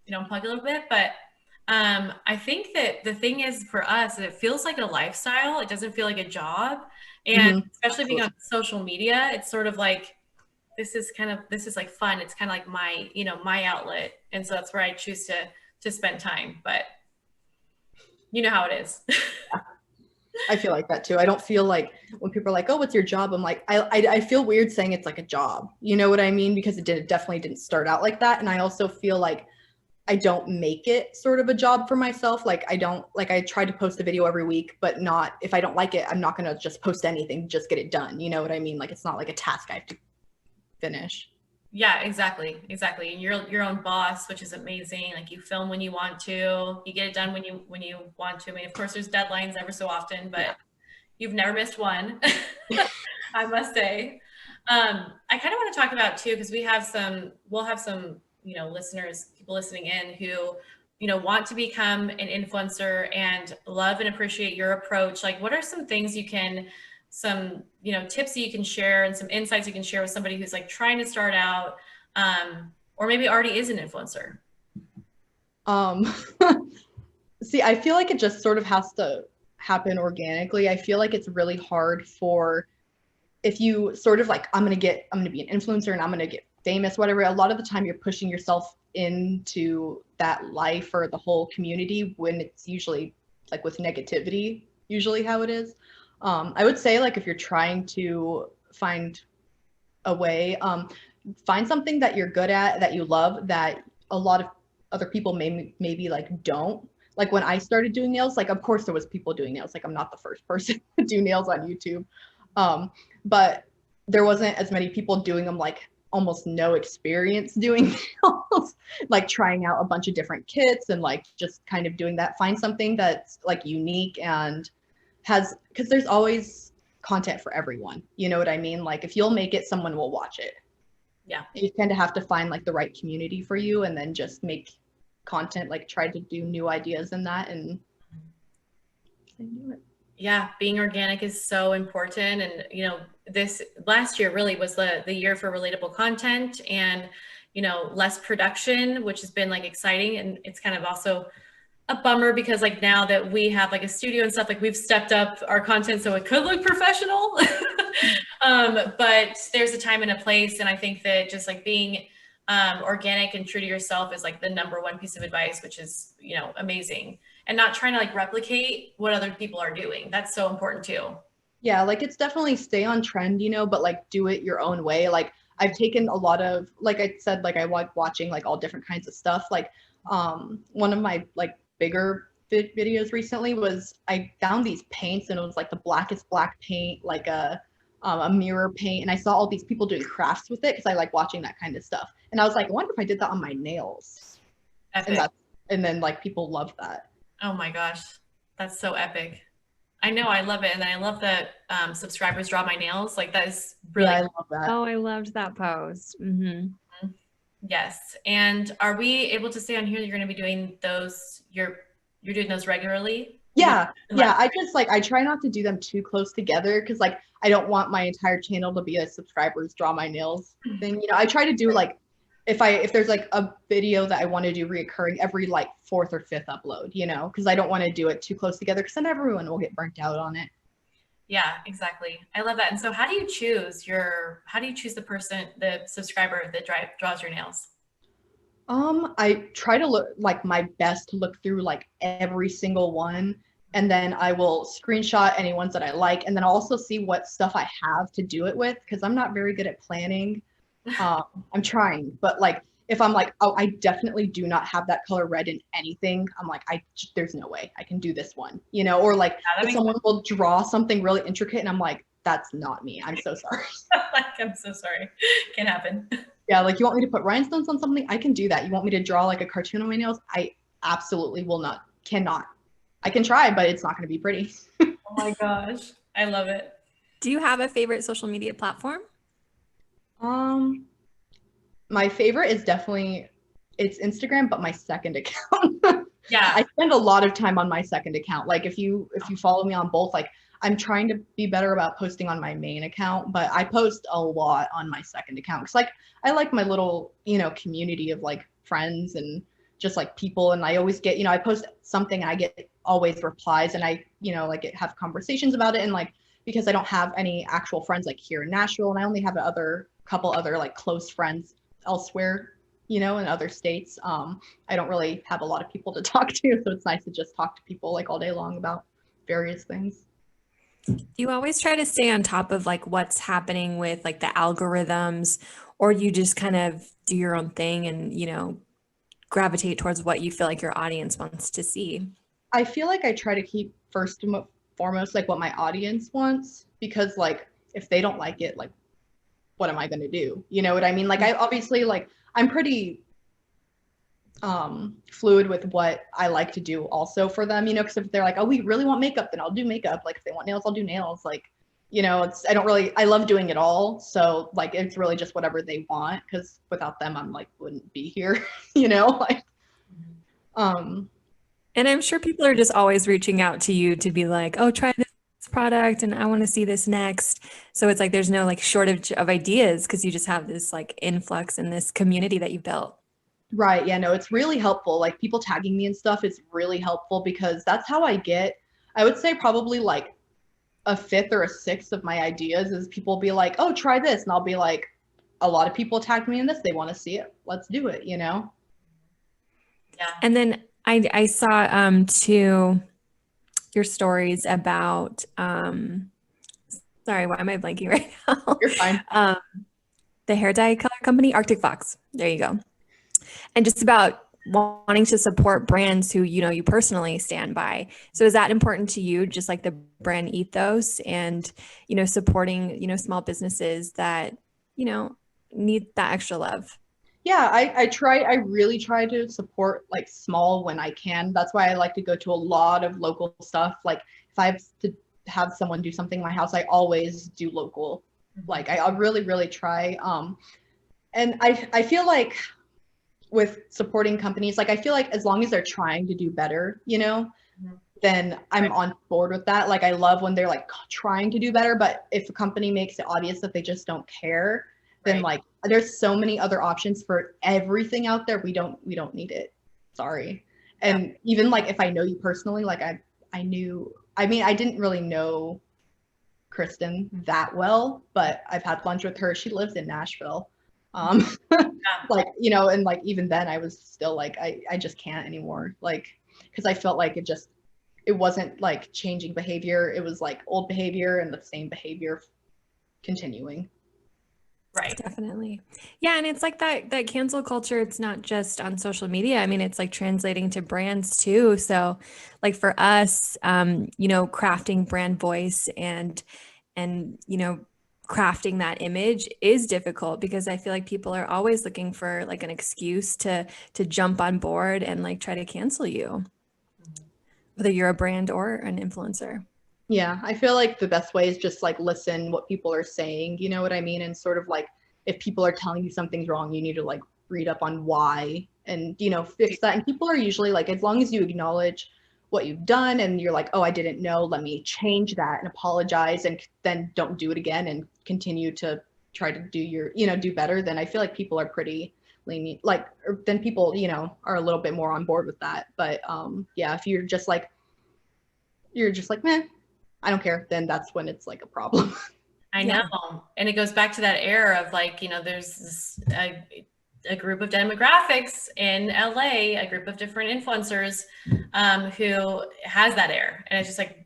you know, unplug a little bit. But I think that the thing is for us, it feels like a lifestyle. It doesn't feel like a job. And especially being on social media, it's sort of like, this is like fun. It's kind of like my, you know, my outlet. And so that's where I choose to spend time, but you know how it is. I feel like that too. I don't feel like when people are like, oh, what's your job? I'm like, I feel weird saying it's like a job. You know what I mean? Because it definitely didn't start out like that. And I also feel like I don't make it sort of a job for myself. Like I try to post a video every week, but not, if I don't like it, I'm not going to just post anything, just get it done. You know what I mean? Like, it's not like a task I have to finish. Yeah, exactly. You're your own boss, which is amazing. Like you film when you want to, you get it done when you want to. I mean, of course there's deadlines ever so often, but you've never missed one, I must say. I kind of want to talk about too, because we'll have some, you know, people listening in who, you know, want to become an influencer and love and appreciate your approach. Like, what are some things some, you know, tips that you can share and some insights you can share with somebody who's like trying to start out, or maybe already is an influencer? See, I feel like it just sort of has to happen organically. I feel like it's really hard if you sort of like, I'm going to be an influencer and I'm going to get famous, whatever. A lot of the time you're pushing yourself into that life or the whole community, when it's usually like with negativity, usually how it is. I would say, like, if you're trying to find a way, find something that you're good at, that you love, that a lot of other people maybe like don't. Like when I started doing nails, like of course there was people doing nails. Like I'm not the first person to do nails on YouTube, but there wasn't as many people doing them like almost no experience doing nails, like trying out a bunch of different kits and like just kind of doing that. Find something that's like unique and has, because there's always content for everyone. You know what I mean? Like if you'll make it, someone will watch it. Yeah. You kind of have to find like the right community for you and then just make content, like try to do new ideas in that and do it. Yeah, being organic is so important. And, you know, this last year really was the year for relatable content and, you know, less production, which has been like exciting. And it's kind of also a bummer because like now that we have like a studio and stuff, like we've stepped up our content so it could look professional. But there's a time and a place. And I think that just like being organic and true to yourself is like the number one piece of advice, which is, you know, amazing. And not trying to like replicate what other people are doing. That's so important too. Yeah, like it's definitely stay on trend, you know, but like do it your own way. Like I've taken a lot of, like I said, like I like watching like all different kinds of stuff. Like one of my like bigger videos recently was I found these paints and it was like the blackest black paint, like a mirror paint. And I saw all these people doing crafts with it because I like watching that kind of stuff. And I was like, I wonder if I did that on my nails. Epic. And then like people love that. Oh my gosh, that's so epic. I know, I love it. And I love that subscribers draw my nails. Like that is really I love that. Oh, I loved that post. Mm-hmm. Yes. And are we able to say on here that you're going to be doing those, you're doing those regularly? Yeah. I just like, I try not to do them too close together because like, I don't want my entire channel to be a subscribers draw my nails thing. You know, I try to do like, if there's like a video that I want to do reoccurring every like 4th or 5th upload, you know, because I don't want to do it too close together because then everyone will get burnt out on it. Yeah, exactly. I love that. And so how do you choose the subscriber that draws your nails? I try to look like my best to look through like every single one. And then I will screenshot any ones that I like. And then I'll also see what stuff I have to do it with because I'm not very good at planning. I'm trying, but like if I'm like, oh, I definitely do not have that color red in anything, I'm like, there's no way I can do this one, you know, or like if someone will draw something really intricate and I'm like, that's not me. I'm so sorry. I'm so sorry. Can't happen. Yeah, like you want me to put rhinestones on something? I can do that. You want me to draw like a cartoon on my nails? I absolutely cannot. I can try, but it's not going to be pretty. Oh my gosh. I love it. Do you have a favorite social media platform? My favorite is definitely it's Instagram, but my second account. Yeah. I spend a lot of time on my second account. Like if you follow me on both, like I'm trying to be better about posting on my main account, but I post a lot on my second account. Cause like I like my little, you know, community of like friends and just like people. And I always get, you know, I post something and I get always replies and I, you know, like have conversations about it. And like, because I don't have any actual friends like here in Nashville and I only have a couple other like close friends elsewhere, you know, in other states. I don't really have a lot of people to talk to. So it's nice to just talk to people like all day long about various things. Do you always try to stay on top of like what's happening with like the algorithms, or you just kind of do your own thing and, you know, gravitate towards what you feel like your audience wants to see? I feel like I try to keep first and foremost like what my audience wants, because like if they don't like it, like what am I going to do? You know what I mean? Like I obviously like I'm pretty fluid with what I like to do also for them, you know, because if they're like, oh, we really want makeup, then I'll do makeup. Like if they want nails, I'll do nails. Like, you know, I love doing it all. So like, it's really just whatever they want. Cause without them, I'm like, wouldn't be here, you know, like, and I'm sure people are just always reaching out to you to be like, oh, try this product and I want to see this next. So it's like, there's no like shortage of ideas because you just have this like influx in this community that you built. Right. Yeah, no, it's really helpful. Like people tagging me and stuff is really helpful because that's how I would say probably like a fifth or a sixth of my ideas is people be like, oh, try this. And I'll be like, a lot of people tagged me in this. They want to see it. Let's do it, you know? Yeah. And then I saw too your stories about, sorry, why am I blanking right now? You're fine. The hair dye color company, Arctic Fox. There you go. And just about wanting to support brands who, you know, you personally stand by. So is that important to you, just like the brand ethos and, you know, supporting, you know, small businesses that, you know, need that extra love. Yeah, I really try to support like small when I can. That's why I like to go to a lot of local stuff. Like if I have to have someone do something in my house, I always do local. Like I really, really try. And I feel like with supporting companies, like I feel like as long as they're trying to do better, then I'm on board with that. Like I love when they're like trying to do better, but if a company makes it obvious that they just don't care, then like there's so many other options for everything out there. We don't need it. Sorry. And even like if I know you personally, like I mean, I didn't really know Kristen that well, but I've had lunch with her. She lives in Nashville. Like, and like even then I was still like, I just can't anymore. Like, because I felt like it wasn't like changing behavior. It was like old behavior and the same behavior continuing. Right. Definitely. Yeah. And it's like that cancel culture. It's not just on social media. I mean, it's like translating to brands too. So like for us, crafting brand voice and, crafting that image is difficult because I feel like people are always looking for like an excuse to jump on board and like try to cancel you, whether you're a brand or an influencer. Yeah, I feel like the best way is just like listen what people are saying, you know what I mean? And sort of like if people are telling you something's wrong, you need to like read up on why and, fix that. And people are usually like, as long as you acknowledge what you've done and you're like, oh, I didn't know, let me change that and apologize and then don't do it again and continue to try to do do better, then I feel like people are pretty lenient. Like, then people, are a little bit more on board with that. But yeah, if you're just like, meh, I don't care, then that's when it's like a problem. I know. And it goes back to that era of like, there's a group of demographics in LA, a group of different influencers who has that air. And it's just like,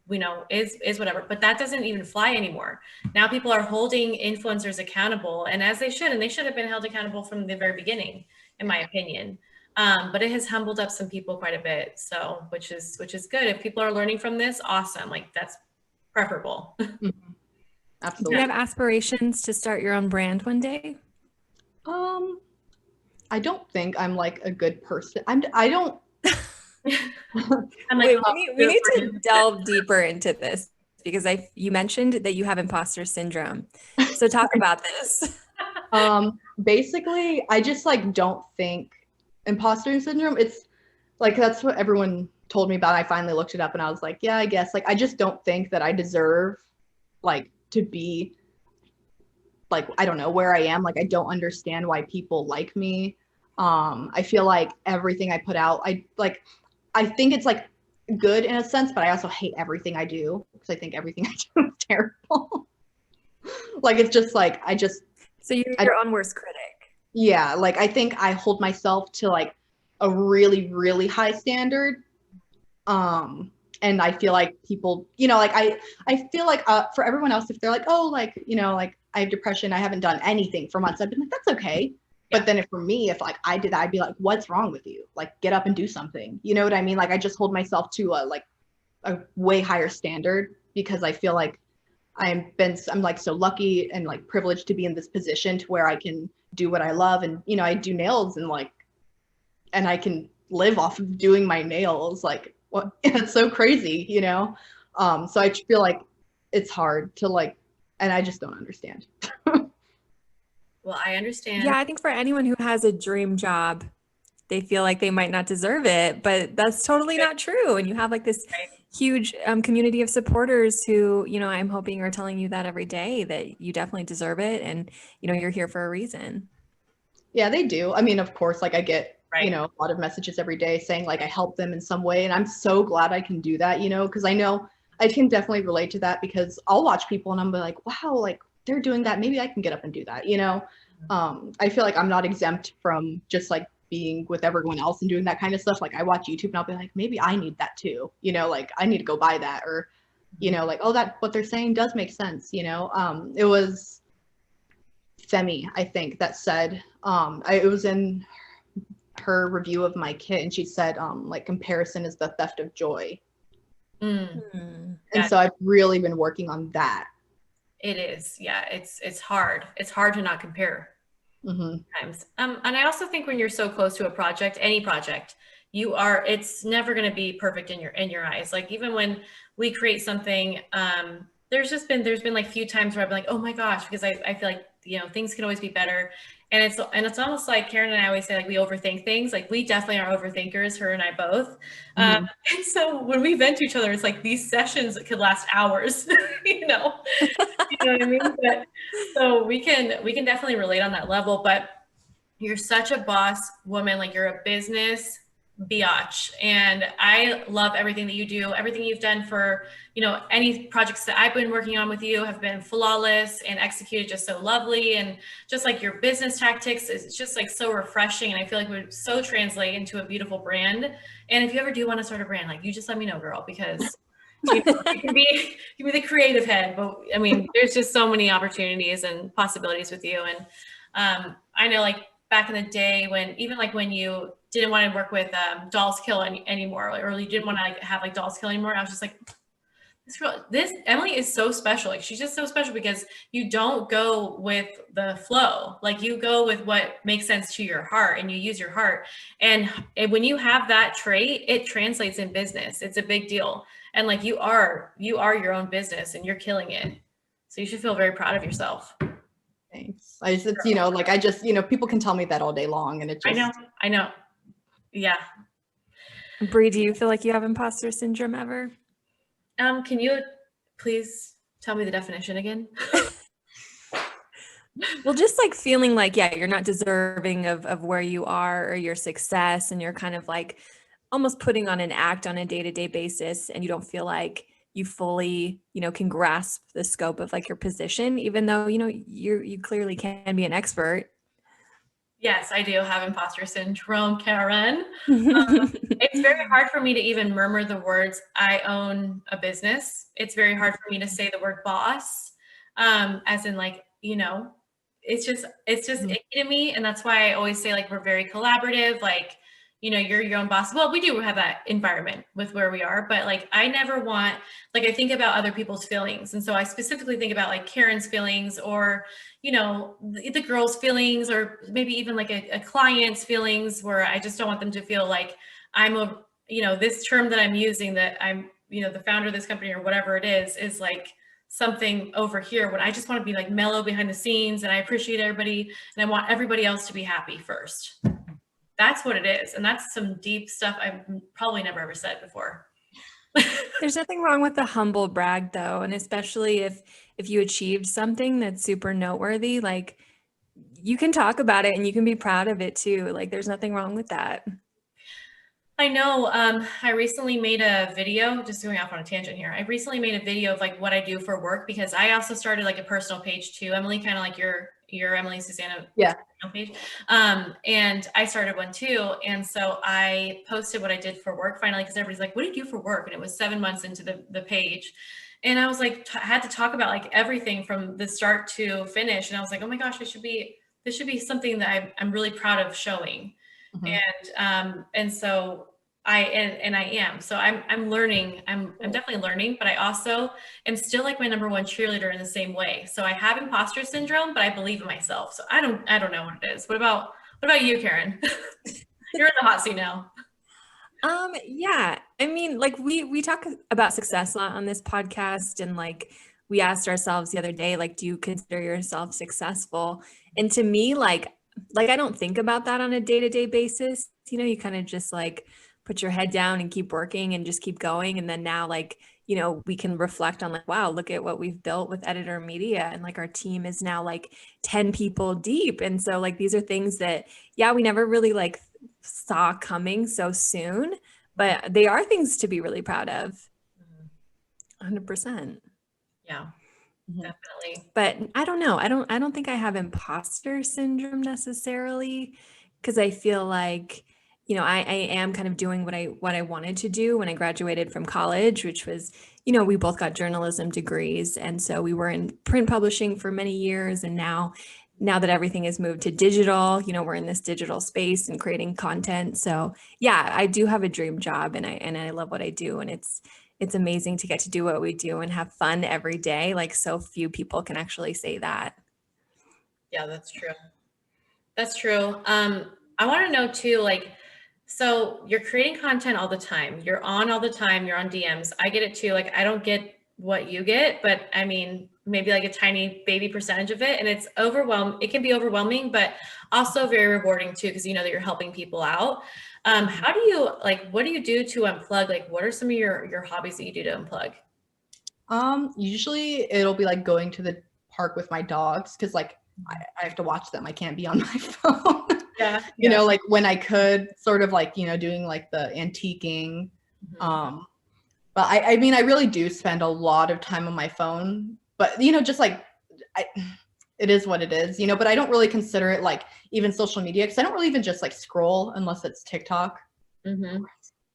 is whatever, but that doesn't even fly anymore. Now people are holding influencers accountable, and as they should, and they should have been held accountable from the very beginning, in my opinion. But it has humbled up some people quite a bit. So, which is good. If people are learning from this, awesome. Like that's preferable. Absolutely. Do you have aspirations to start your own brand one day? I don't think I'm like a good person. I don't. I'm like, we need to delve deeper into this because you mentioned that you have imposter syndrome. So talk about this. Basically, I just like don't think imposter syndrome. It's like that's what everyone told me about. I finally looked it up and I was like, yeah, I guess like I just don't think that I deserve like to be like, I don't know where I am. Like I don't understand why people like me. I feel like everything I put out, I think it's like good in a sense, but I also hate everything I do because I think everything I do is terrible. Like it's just like so you're your own worst critic. Yeah, like I think I hold myself to like a really, really high standard. And I feel like people, like I feel like for everyone else, if they're like, oh, like, like I have depression, I haven't done anything for months, I've been like, that's okay. Yeah. But then if for me, if like I did that, I'd be like, what's wrong with you? Like get up and do something. You know what I mean? Like I just hold myself to a way higher standard because I feel like I'm like so lucky and like privileged to be in this position to where I can do what I love. And, I do nails and I can live off of doing my nails. Like what? It's so crazy, So I feel like it's hard to like, and I just don't understand. Well, I understand. Yeah, I think for anyone who has a dream job, they feel like they might not deserve it, but that's totally not true. And you have like this huge community of supporters who, I'm hoping are telling you that every day that you definitely deserve it. And, you're here for a reason. Yeah, they do. I mean, of course, like I get, a lot of messages every day saying like I help them in some way. And I'm so glad I can do that, because I know I can definitely relate to that because I'll watch people and I'm like, wow, like they're doing that. Maybe I can get up and do that, I feel like I'm not exempt from just like being with everyone else and doing that kind of stuff. Like I watch YouTube and I'll be like, maybe I need that too, like I need to go buy that or, like, oh, that what they're saying does make sense. It was Femi, I think, that said, it was in her review of my kit and she said, like comparison is the theft of joy. And so I've really been working on that. It is. Yeah. It's hard. It's hard to not compare. Mhm. times. And I also think when you're so close to a project, any project, it's never going to be perfect in your eyes. Like even when we create something, there's been like few times where I've been like, oh my gosh, because I feel like, things can always be better. And it's almost like Karen and I always say, like, we overthink things. Like we definitely are overthinkers, her and I both. Mhm. And so when we vent to each other, it's like these sessions could last hours, you know, you know what I mean? But so we can definitely relate on that level, but you're such a boss woman, like you're a business biatch. And I love everything that you do. Everything you've done for, any projects that I've been working on with you have been flawless and executed just so lovely. And just like your business tactics is just like so refreshing. And I feel like would so translate into a beautiful brand. And if you ever do want to start a brand, like you just let me know, girl, because you can be the creative head, but I mean, there's just so many opportunities and possibilities with you. And I know, like back in the day, when you didn't want to work with Dolls Kill anymore, or you didn't want to like have like Dolls Kill anymore, I was just like, this Emily is so special. Like she's just so special because you don't go with the flow. Like you go with what makes sense to your heart and you use your heart. And when you have that trait, it translates in business. It's a big deal. And like you are your own business and you're killing it. So you should feel very proud of yourself. Thanks. It's, like people can tell me that all day long, and it just. I know. Yeah. Bree, do you feel like you have imposter syndrome ever? Can you please tell me the definition again? Well, just like feeling like, yeah, you're not deserving of where you are or your success, and you're kind of like almost putting on an act on a day-to-day basis, and you don't feel like you fully, can grasp the scope of like your position, even though, you clearly can be an expert. Yes, I do have imposter syndrome, Karen. It's very hard for me to even murmur the words, I own a business. It's very hard for me to say the word boss, as in like, it's just Mhm. icky to me. And that's why I always say like, we're very collaborative. Like, you're your own boss. Well, we do have that environment with where we are, but like, I never want, like, I think about other people's feelings. And so I specifically think about like Karen's feelings or, the girls' feelings, or maybe even like a client's feelings, where I just don't want them to feel like this term that I'm using, that I'm, the founder of this company or whatever it is like something over here, when I just want to be like mellow behind the scenes and I appreciate everybody and I want everybody else to be happy first. That's what it is. And that's some deep stuff I've probably never ever said before. There's nothing wrong with the humble brag though, and especially if you achieved something that's super noteworthy, like you can talk about it and you can be proud of it too. Like there's nothing wrong with that. I know. I recently made a video, just going off on a tangent here. I recently made a video of like what I do for work, because I also started like a personal page too, Emily, kind of like your Emily Susanah Yeah. page. And I started one too. And so I posted what I did for work finally, because everybody's like, what do you do for work? And it was 7 months into the page. And I was like, had to talk about like everything from the start to finish. And I was like, oh my gosh, this should be something that I'm really proud of showing. Mhm. And so I am. So I'm learning. I'm definitely learning, but I also am still like my number one cheerleader in the same way. So I have imposter syndrome, but I believe in myself. So I don't know what it is. What about you, Karen? You're in the hot seat now. Yeah. I mean, like we talk about success a lot on this podcast, and like we asked ourselves the other day, like, do you consider yourself successful? And to me, like I don't think about that on a day-to-day basis. You kind of just like put your head down and keep working and just keep going. And then now, like, we can reflect on like, wow, look at what we've built with Editor Media. And like our team is now like 10 people deep. And so like these are things that, yeah, we never really like saw coming so soon, but they are things to be really proud of. 100%. Yeah, Mhm. definitely. But I don't know. I don't think I have imposter syndrome necessarily, because I feel like, I am kind of doing what I wanted to do when I graduated from college, which was, we both got journalism degrees. And so we were in print publishing for many years. And now that everything has moved to digital, we're in this digital space and creating content. So yeah, I do have a dream job, and I love what I do. And it's amazing to get to do what we do and have fun every day. Like so few people can actually say that. Yeah, that's true. That's true. I want to know too, like, so you're creating content all the time. You're on all the time. You're on DMs. I get it too. Like, I don't get what you get, but I mean, maybe like a tiny baby percentage of it. And it's It can be overwhelming, but also very rewarding too, because you know that you're helping people out. How do you what do you do to unplug? Like, what are some of your hobbies that you do to unplug? Usually it'll be like going to the park with my dogs because like I have to watch them. I can't be on my phone. Yeah. You know, like when I could sort of like, you know, doing like the antiquing. Mhm. But I mean, I really do spend a lot of time on my phone, but you know, just like it is what it is, you know, but I don't really consider it like even social media because I don't really even just like scroll unless it's TikTok. Mhm. Oh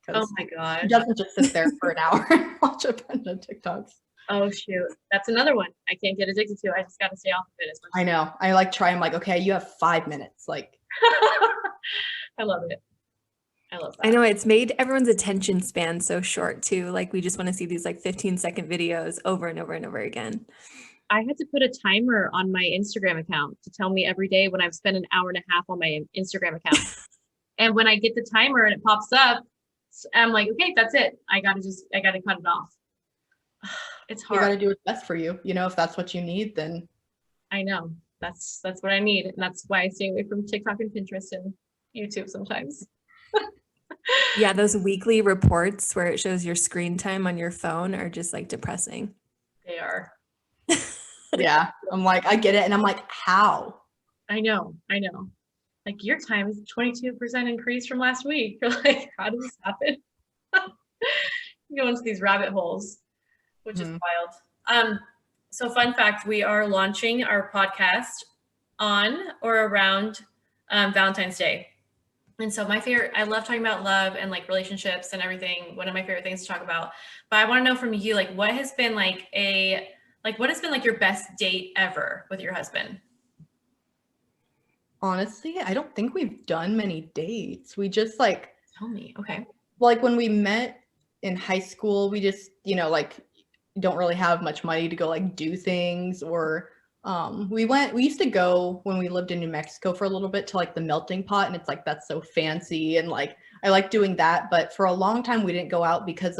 Because my he gosh. doesn't just sit there for an hour and watch a bunch of TikToks. Oh shoot. That's another one I can't get addicted to. I just got to stay off of it as much. I know. I like try. I'm like, okay, you have 5 minutes. Like, I love it. I love I that. know it's made everyone's attention span so short too. Like we just want to see these like 15-second videos over and over and over again. I had to put a timer on my Instagram account to tell me every day when I've spent an hour and a half on my Instagram account. And when I get the timer and it pops up, I'm like, okay, that's it. I gotta cut it off. It's you got hard. to do what's best for you. You know, if that's what you need, then I know. That's what I need. And that's why I stay away from TikTok and Pinterest and YouTube sometimes. Yeah, those weekly reports where it shows your screen time on your phone are just like depressing. They are. yeah, I'm like, I get it. And I'm like, how? I know. Like your time is 22% increase from last week. You're like, how does this happen? You go into these rabbit holes, which is wild. So fun fact, we are launching our podcast on or around Valentine's Day. And so I love talking about love and like relationships and everything. One of my favorite things to talk about. But I want to know from you, like, what has been your best date ever with your husband? Honestly, I don't think we've done many dates. We just like Tell me. Okay. when we met in high school, we just, you know, like don't really have much money to go like do things or we used to go when we lived in New Mexico for a little bit to like the melting pot and it's like that's so fancy and like I like doing that, but for a long time we didn't go out because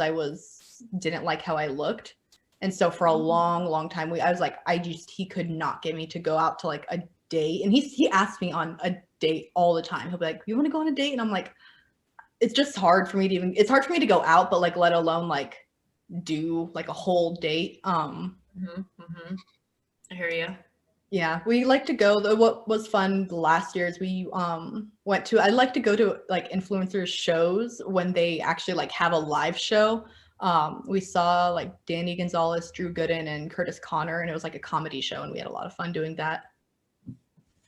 didn't like how I looked. And so for a long time I was like he could not get me to go out to like a date and he asked me on a date all the time. He'll be like, you want to go on a date? And I'm like, it's hard for me to go out, but like let alone like do like a whole date. I hear you. Yeah, we like to go. What was fun last year is we I like to go to like influencers shows when they actually like have a live show. We saw like Danny Gonzalez, Drew Gooden, and Curtis Connor, and it was like a comedy show, and we had a lot of fun doing that.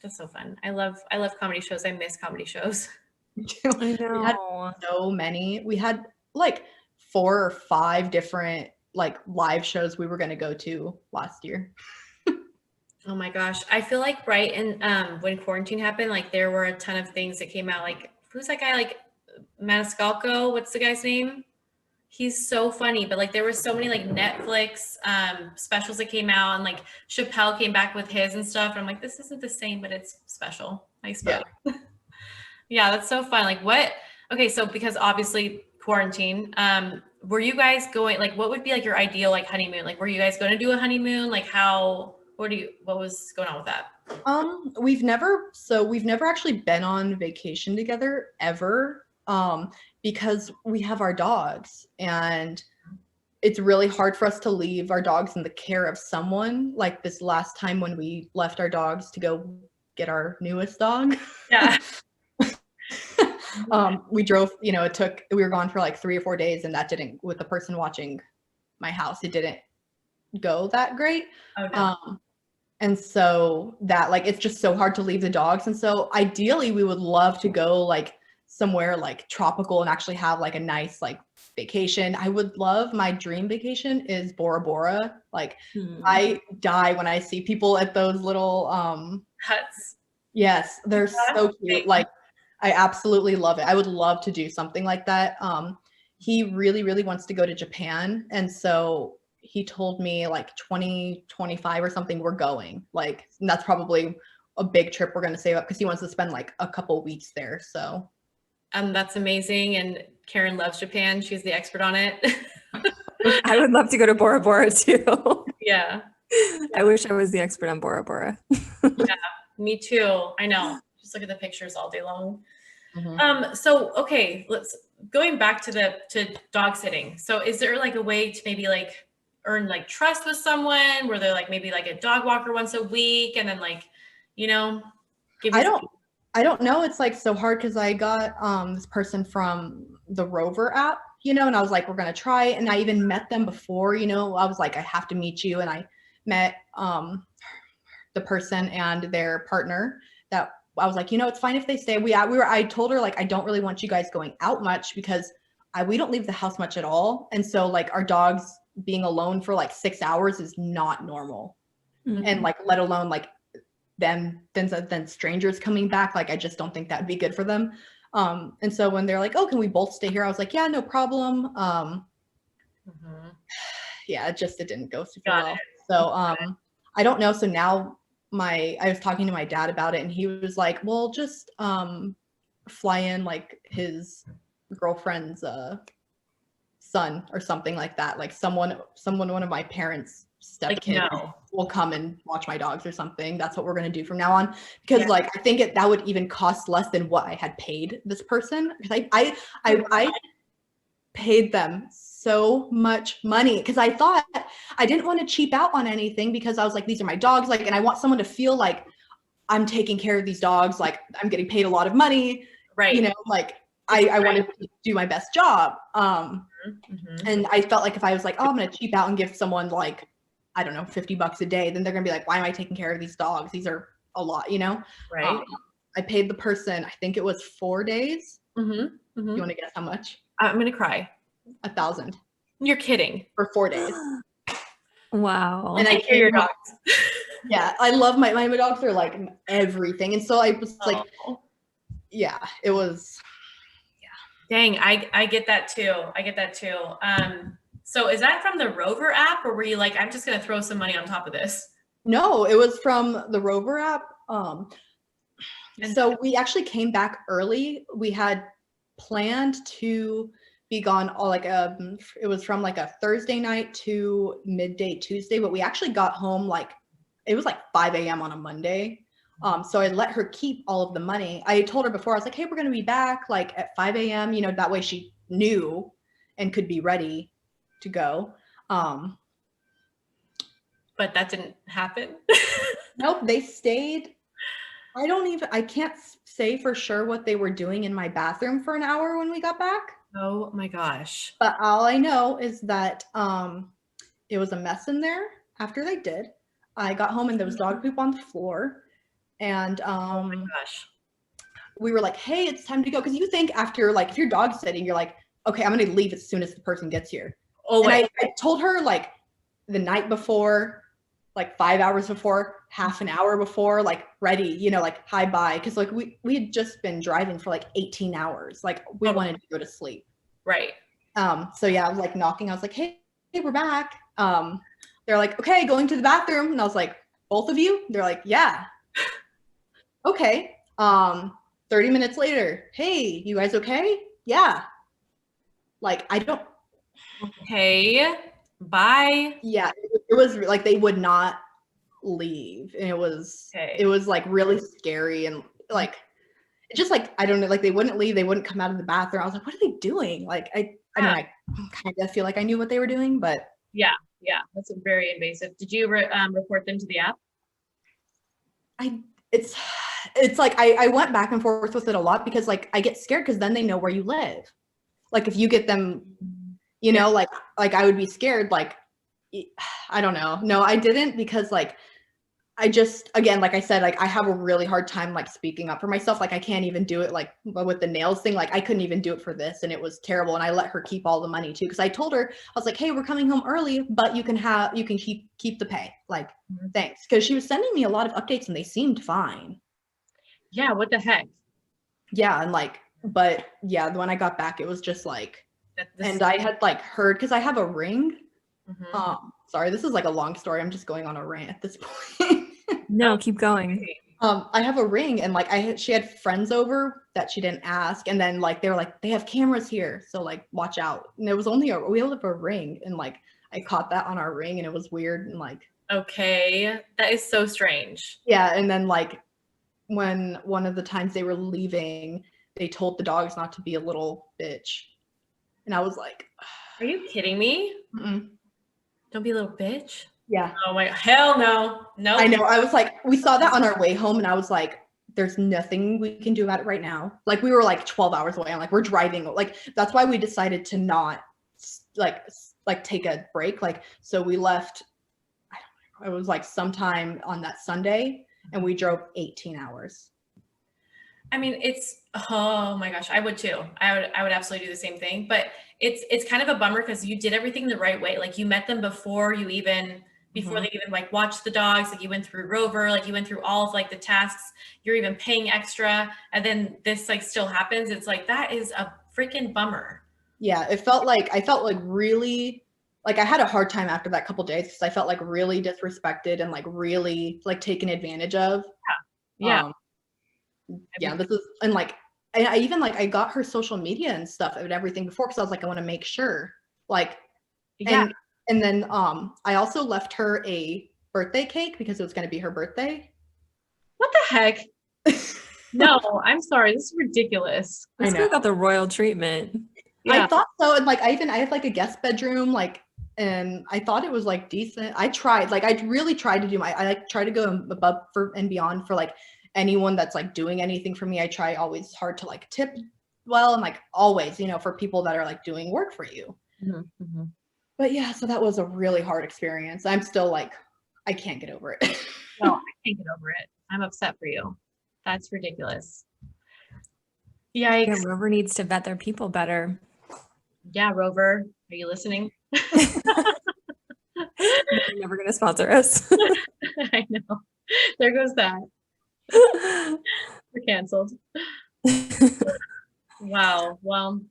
That's so fun. I love comedy shows. I miss comedy shows. I know. We had so many. We had like 4 or 5 different like live shows we were going to go to last year. Oh my gosh. I feel like right in when quarantine happened, like there were a ton of things that came out. Like who's that guy? Like Maniscalco? What's the guy's name? He's so funny, but like there were so many like Netflix specials that came out and like Chappelle came back with his and stuff. And I'm like, this isn't the same, but it's special, I suppose. Yeah, yeah, that's so fun. Okay, so because obviously quarantine, were you guys going, like, what would be like your ideal like honeymoon? Like, were you guys going to do a honeymoon? Like what was going on with that? We've never actually been on vacation together ever. Because we have our dogs and it's really hard for us to leave our dogs in the care of someone. Like this last time when we left our dogs to go get our newest dog. Yeah. We drove, you know, we were gone for like 3 or 4 days and that didn't, with the person watching my house, it didn't go that great. Oh, no. And so that like, it's just so hard to leave the dogs. And so ideally we would love to go like somewhere like tropical and actually have like a nice like vacation. My dream vacation is Bora Bora. Like I die when I see people at those little Huts. Yes, they're so cute. Like I absolutely love it. I would love to do something like that. He really, really wants to go to Japan. And so he told me like 2025 or something, we're going. Like, and that's probably a big trip we're going to save up because he wants to spend like a couple weeks there. So that's amazing. And Karen loves Japan. She's the expert on it. I would love to go to Bora Bora too. Yeah. I wish I was the expert on Bora Bora. Yeah, me too. I know. Just look at the pictures all day long. Mhm. So okay, going back to dog sitting. So is there like a way to maybe like earn like trust with someone where they're like maybe like a dog walker once a week and then like, you know, give you I don't know. It's like so hard because I got this person from the Rover app, you know, and I was like, we're gonna try it. And I even met them before, you know. I was like, I have to meet you. And I met the person and their partner that I was like, you know, it's fine if they stay. I told her like I don't really want you guys going out much because we don't leave the house much at all. And so like our dogs being alone for like 6 hours is not normal. Mhm. And like let alone like then strangers coming back, like I just don't think that'd be good for them. And so when they're like, oh, can we both stay here, I was like, yeah, no problem. Yeah, it didn't go super well. So I don't know. So now I was talking to my dad about it and he was like, well, just fly in like his girlfriend's son or something like that, like someone one of my parents stepkids will come and watch my dogs or something. That's what we're going to do from now on, because like I think that would even cost less than what I had paid this person, because I paid them so much money because I thought I didn't want to cheap out on anything, because I was like, these are my dogs, like, and I want someone to feel like I'm taking care of these dogs, like I'm getting paid a lot of money, right? You know, like I wanted to do my best job. And I felt like if I was like, oh, I'm going to cheap out and give someone like, I don't know, $50 a day, then they're going to be like, why am I taking care of these dogs? These are a lot, you know? Right. I paid the person, I think it was 4 days. You want to guess how much? I'm going to cry. $1,000. You're kidding. For 4 days. Wow. And I care your dogs. Yeah. I love my dogs are like everything. And so I was like, yeah, it was. Dang, I get that too. So is that from the Rover app, or were you like, I'm just going to throw some money on top of this? No, it was from the Rover app. So we actually came back early. We had planned to be gone all like it was from like a Thursday night to midday Tuesday, but we actually got home like it was like 5 a.m. on a Monday. So I let her keep all of the money. I told her before, I was like, hey, we're going to be back like at 5 a.m. You know, that way she knew and could be ready to go. But that didn't happen. Nope. They stayed. I can't say for sure what they were doing in my bathroom for an hour when we got back. Oh my gosh. But all I know is that it was a mess in there after they did. I got home and there was dog poop on the floor. And oh my gosh, we were like, hey, it's time to go. Because you think after, like, if you're dog sitting, you're like, okay, I'm going to leave as soon as the person gets here. Oh, and I told her like the night before, like 5 hours before, half an hour before, like ready, you know, like hi, bye. Because like we had just been driving for like 18 hours. Like we wanted to go to sleep. Right. So yeah, I was like knocking. I was like, hey, we're back. They're like, okay, going to the bathroom. And I was like, both of you? They're like, yeah. Okay. 30 minutes later, hey, you guys okay? Yeah. Like, I don't. Okay. Bye. Yeah. It was like, they would not leave. And it was like really scary. And like, just like, I don't know, like they wouldn't leave. They wouldn't come out of the bathroom. I was like, what are they doing? Like, I mean, I kind of feel like I knew what they were doing, but. Yeah. That's very invasive. Did you report them to the app? It's like I went back and forth with it a lot, because like I get scared, because then they know where you live. Like if you get them, you know, like I would be scared. Like, I don't know. No, I didn't, because like I just, again, like I said, like I have a really hard time like speaking up for myself. Like I can't even do it like with the nails thing. Like I couldn't even do it for this, and it was terrible. And I let her keep all the money too, because I told her, I was like, hey, we're coming home early, but you can keep the pay. Like, thanks. Because she was sending me a lot of updates and they seemed fine. Yeah, what the heck? Yeah, and like, but yeah, when I got back, it was just like, and I had like heard, because I have a ring. Sorry, this is like a long story. I'm just going on a rant at this point. No, keep going. I have a ring, and like she had friends over that she didn't ask, and then like they were like, they have cameras here, so like watch out. And it was only we only have a ring, and like I caught that on our ring, and it was weird, and like Okay, that is so strange. yeah. And then like when one of the times they were leaving, they told the dogs not to be a little bitch, and I was like, Are you kidding me? mm-mm. Don't be a little bitch. Yeah. Oh my, hell no. No. I know. I was like, we saw that on our way home, and I was like, there's nothing we can do about it right now. Like we were like 12 hours away. I'm like, we're driving. Like that's why we decided to not like take a break. Like so we left. I don't know. It was like sometime on that Sunday, and we drove 18 hours. I mean, it's, oh my gosh, I would too. I would absolutely do the same thing, but it's kind of a bummer because you did everything the right way. Like you met them before they even like watched the dogs, like you went through Rover, like you went through all of like the tasks, you're even paying extra. And then this like still happens. It's like, that is a freaking bummer. Yeah. I felt like really, like I had a hard time after that couple days because I felt like really disrespected and like really like taken advantage of. Yeah. Yeah, this is, and like, and I even like I got her social media and stuff and everything before because I was like, I want to make sure, like, Yeah. and then I also left her a birthday cake because it was going to be her birthday. What the heck? No, I'm sorry. This is ridiculous. This girl got the royal treatment. Yeah. I thought so, and like I had like a guest bedroom, like, and I thought it was like decent. I really tried to do I like try to go above and beyond for like anyone that's like doing anything for me. I try always hard to like tip well, and like always, you know, for people that are like doing work for you. Mm-hmm. But yeah, so that was a really hard experience. I'm still like, I can't get over it. No, I can't get over it. I'm upset for you. That's ridiculous. Yikes. Yeah, Rover needs to vet their people better. Yeah, Rover, are you listening? They're never going to sponsor us. I know. There goes that. We're canceled. Wow. Well,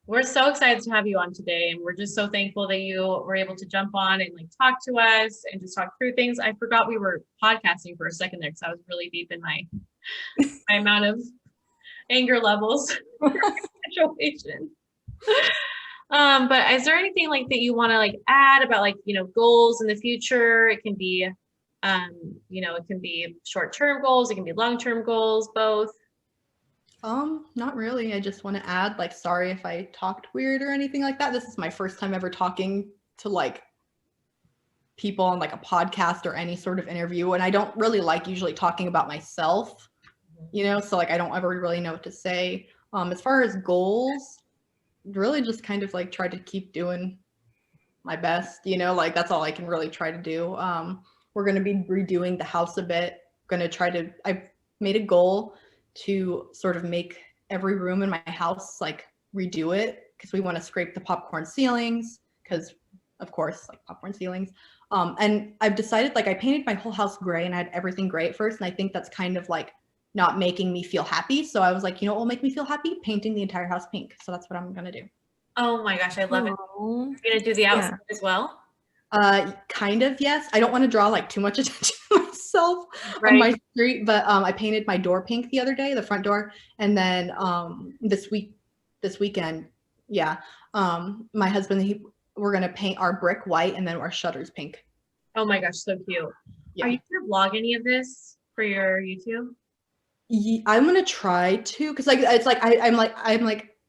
we're so excited to have you on today, and we're just so thankful that you were able to jump on and like talk to us and just talk through things. I forgot we were podcasting for a second there because I was really deep in my amount of anger levels situation. But is there anything like that you want to like add about like, you know, goals in the future? It can be you know, it can be short-term goals, it can be long-term goals, both. Not really. I just want to add, like, sorry if I talked weird or anything like that. This is my first time ever talking to like people on like a podcast or any sort of interview, and I don't really like usually talking about myself, you know, so like I don't ever really know what to say. As far as goals, really just kind of like try to keep doing my best, you know, like that's all I can really try to do. We're going to be redoing the house a bit. I've made a goal to sort of make every room in my house, like redo it, because we want to scrape the popcorn ceilings, because of course, like popcorn ceilings. And I've decided, like I painted my whole house gray and I had everything gray at first. And I think that's kind of like not making me feel happy. So I was like, you know what will make me feel happy? Painting the entire house pink. So that's what I'm going to do. Oh my gosh, I love it. You're going to do the outside as well? Kind of, yes. I don't want to draw like too much attention to myself on my street, but I painted my door pink the other day, the front door, and then this weekend, yeah, my husband, we're gonna paint our brick white and then our shutters pink. Oh my gosh, so cute. Yeah. Are you gonna vlog any of this for your YouTube? I'm gonna try to, because like it's like I'm like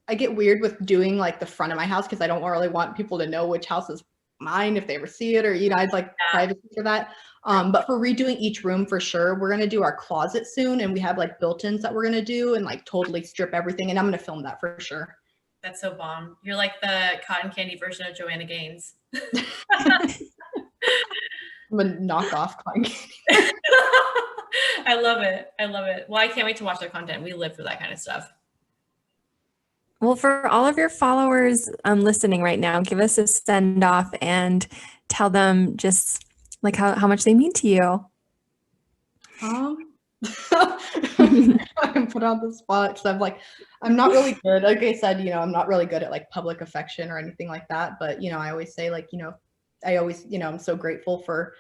I get weird with doing like the front of my house because I don't really want people to know which house is mine if they ever see it, or you know, I'd like privacy for that. But for redoing each room, for sure, we're gonna do our closet soon, and we have like built-ins that we're gonna do and like totally strip everything, and I'm gonna film that for sure. That's so bomb. You're like the cotton candy version of Joanna Gaines. I'm a knockoff cotton candy. I love it. I love it. Well, I can't wait to watch their content. We live for that kind of stuff. Well, for all of your followers listening right now, give us a send off and tell them just like how much they mean to you. I'm put on the spot because I'm not really good. Like I said, you know, I'm not really good at like public affection or anything like that. But, you know, I always say like, you know, I'm so grateful for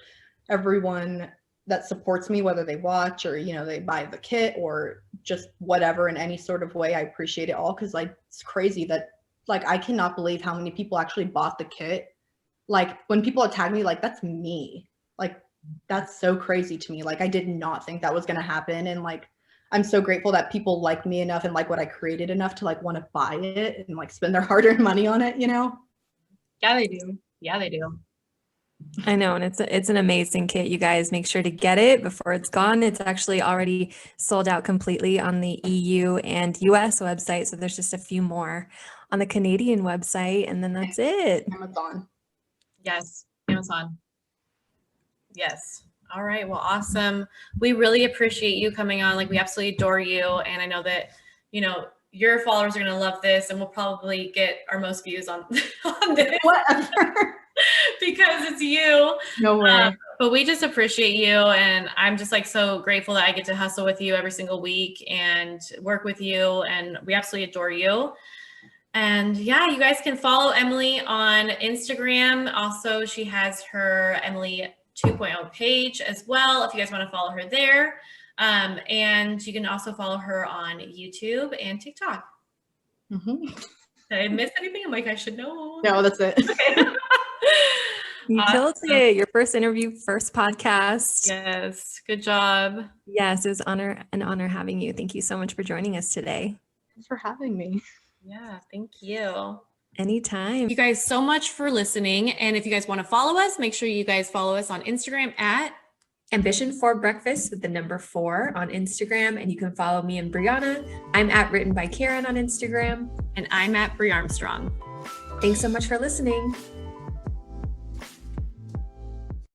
everyone that supports me, whether they watch or, they buy the kit or just whatever in any sort of way. I appreciate it all, because like it's crazy that like I cannot believe how many people actually bought the kit. Like when people tag me, like that's me. Like that's so crazy to me. Like I did not think that was gonna happen. And like I'm so grateful that people like me enough and like what I created enough to like want to buy it and like spend their hard-earned money on it, Yeah, they do. Yeah, they do. I know, and it's an amazing kit. You guys make sure to get it before it's gone. It's actually already sold out completely on the EU and US website, so there's just a few more on the Canadian website, and then that's it. Amazon. Yes, Amazon. Yes. All right. Well, awesome. We really appreciate you coming on. Like we absolutely adore you. And I know that, your followers are going to love this, and we'll probably get our most views on this Whatever. because it's you. No way. But we just appreciate you. And I'm just like so grateful that I get to hustle with you every single week and work with you. And we absolutely adore you. And yeah, you guys can follow Emily on Instagram. Also, she has her Emily 2.0 page as well, if you guys want to follow her there. And you can also follow her on YouTube and TikTok. Mm-hmm. Did I miss anything? I'm like, I should know. No, that's it. Okay. You killed it. Your first interview, first podcast. Yes. Good job. Yes, it was an honor having you. Thank you so much for joining us today. Thanks for having me. Yeah, thank you. Anytime. You guys so much for listening. And if you guys want to follow us, make sure you guys follow us on Instagram at Ambition for Breakfast with the number 4 on Instagram. And you can follow me and Brianna. I'm at Written by Karen on Instagram. and I'm at Brie Armstrong. Thanks so much for listening.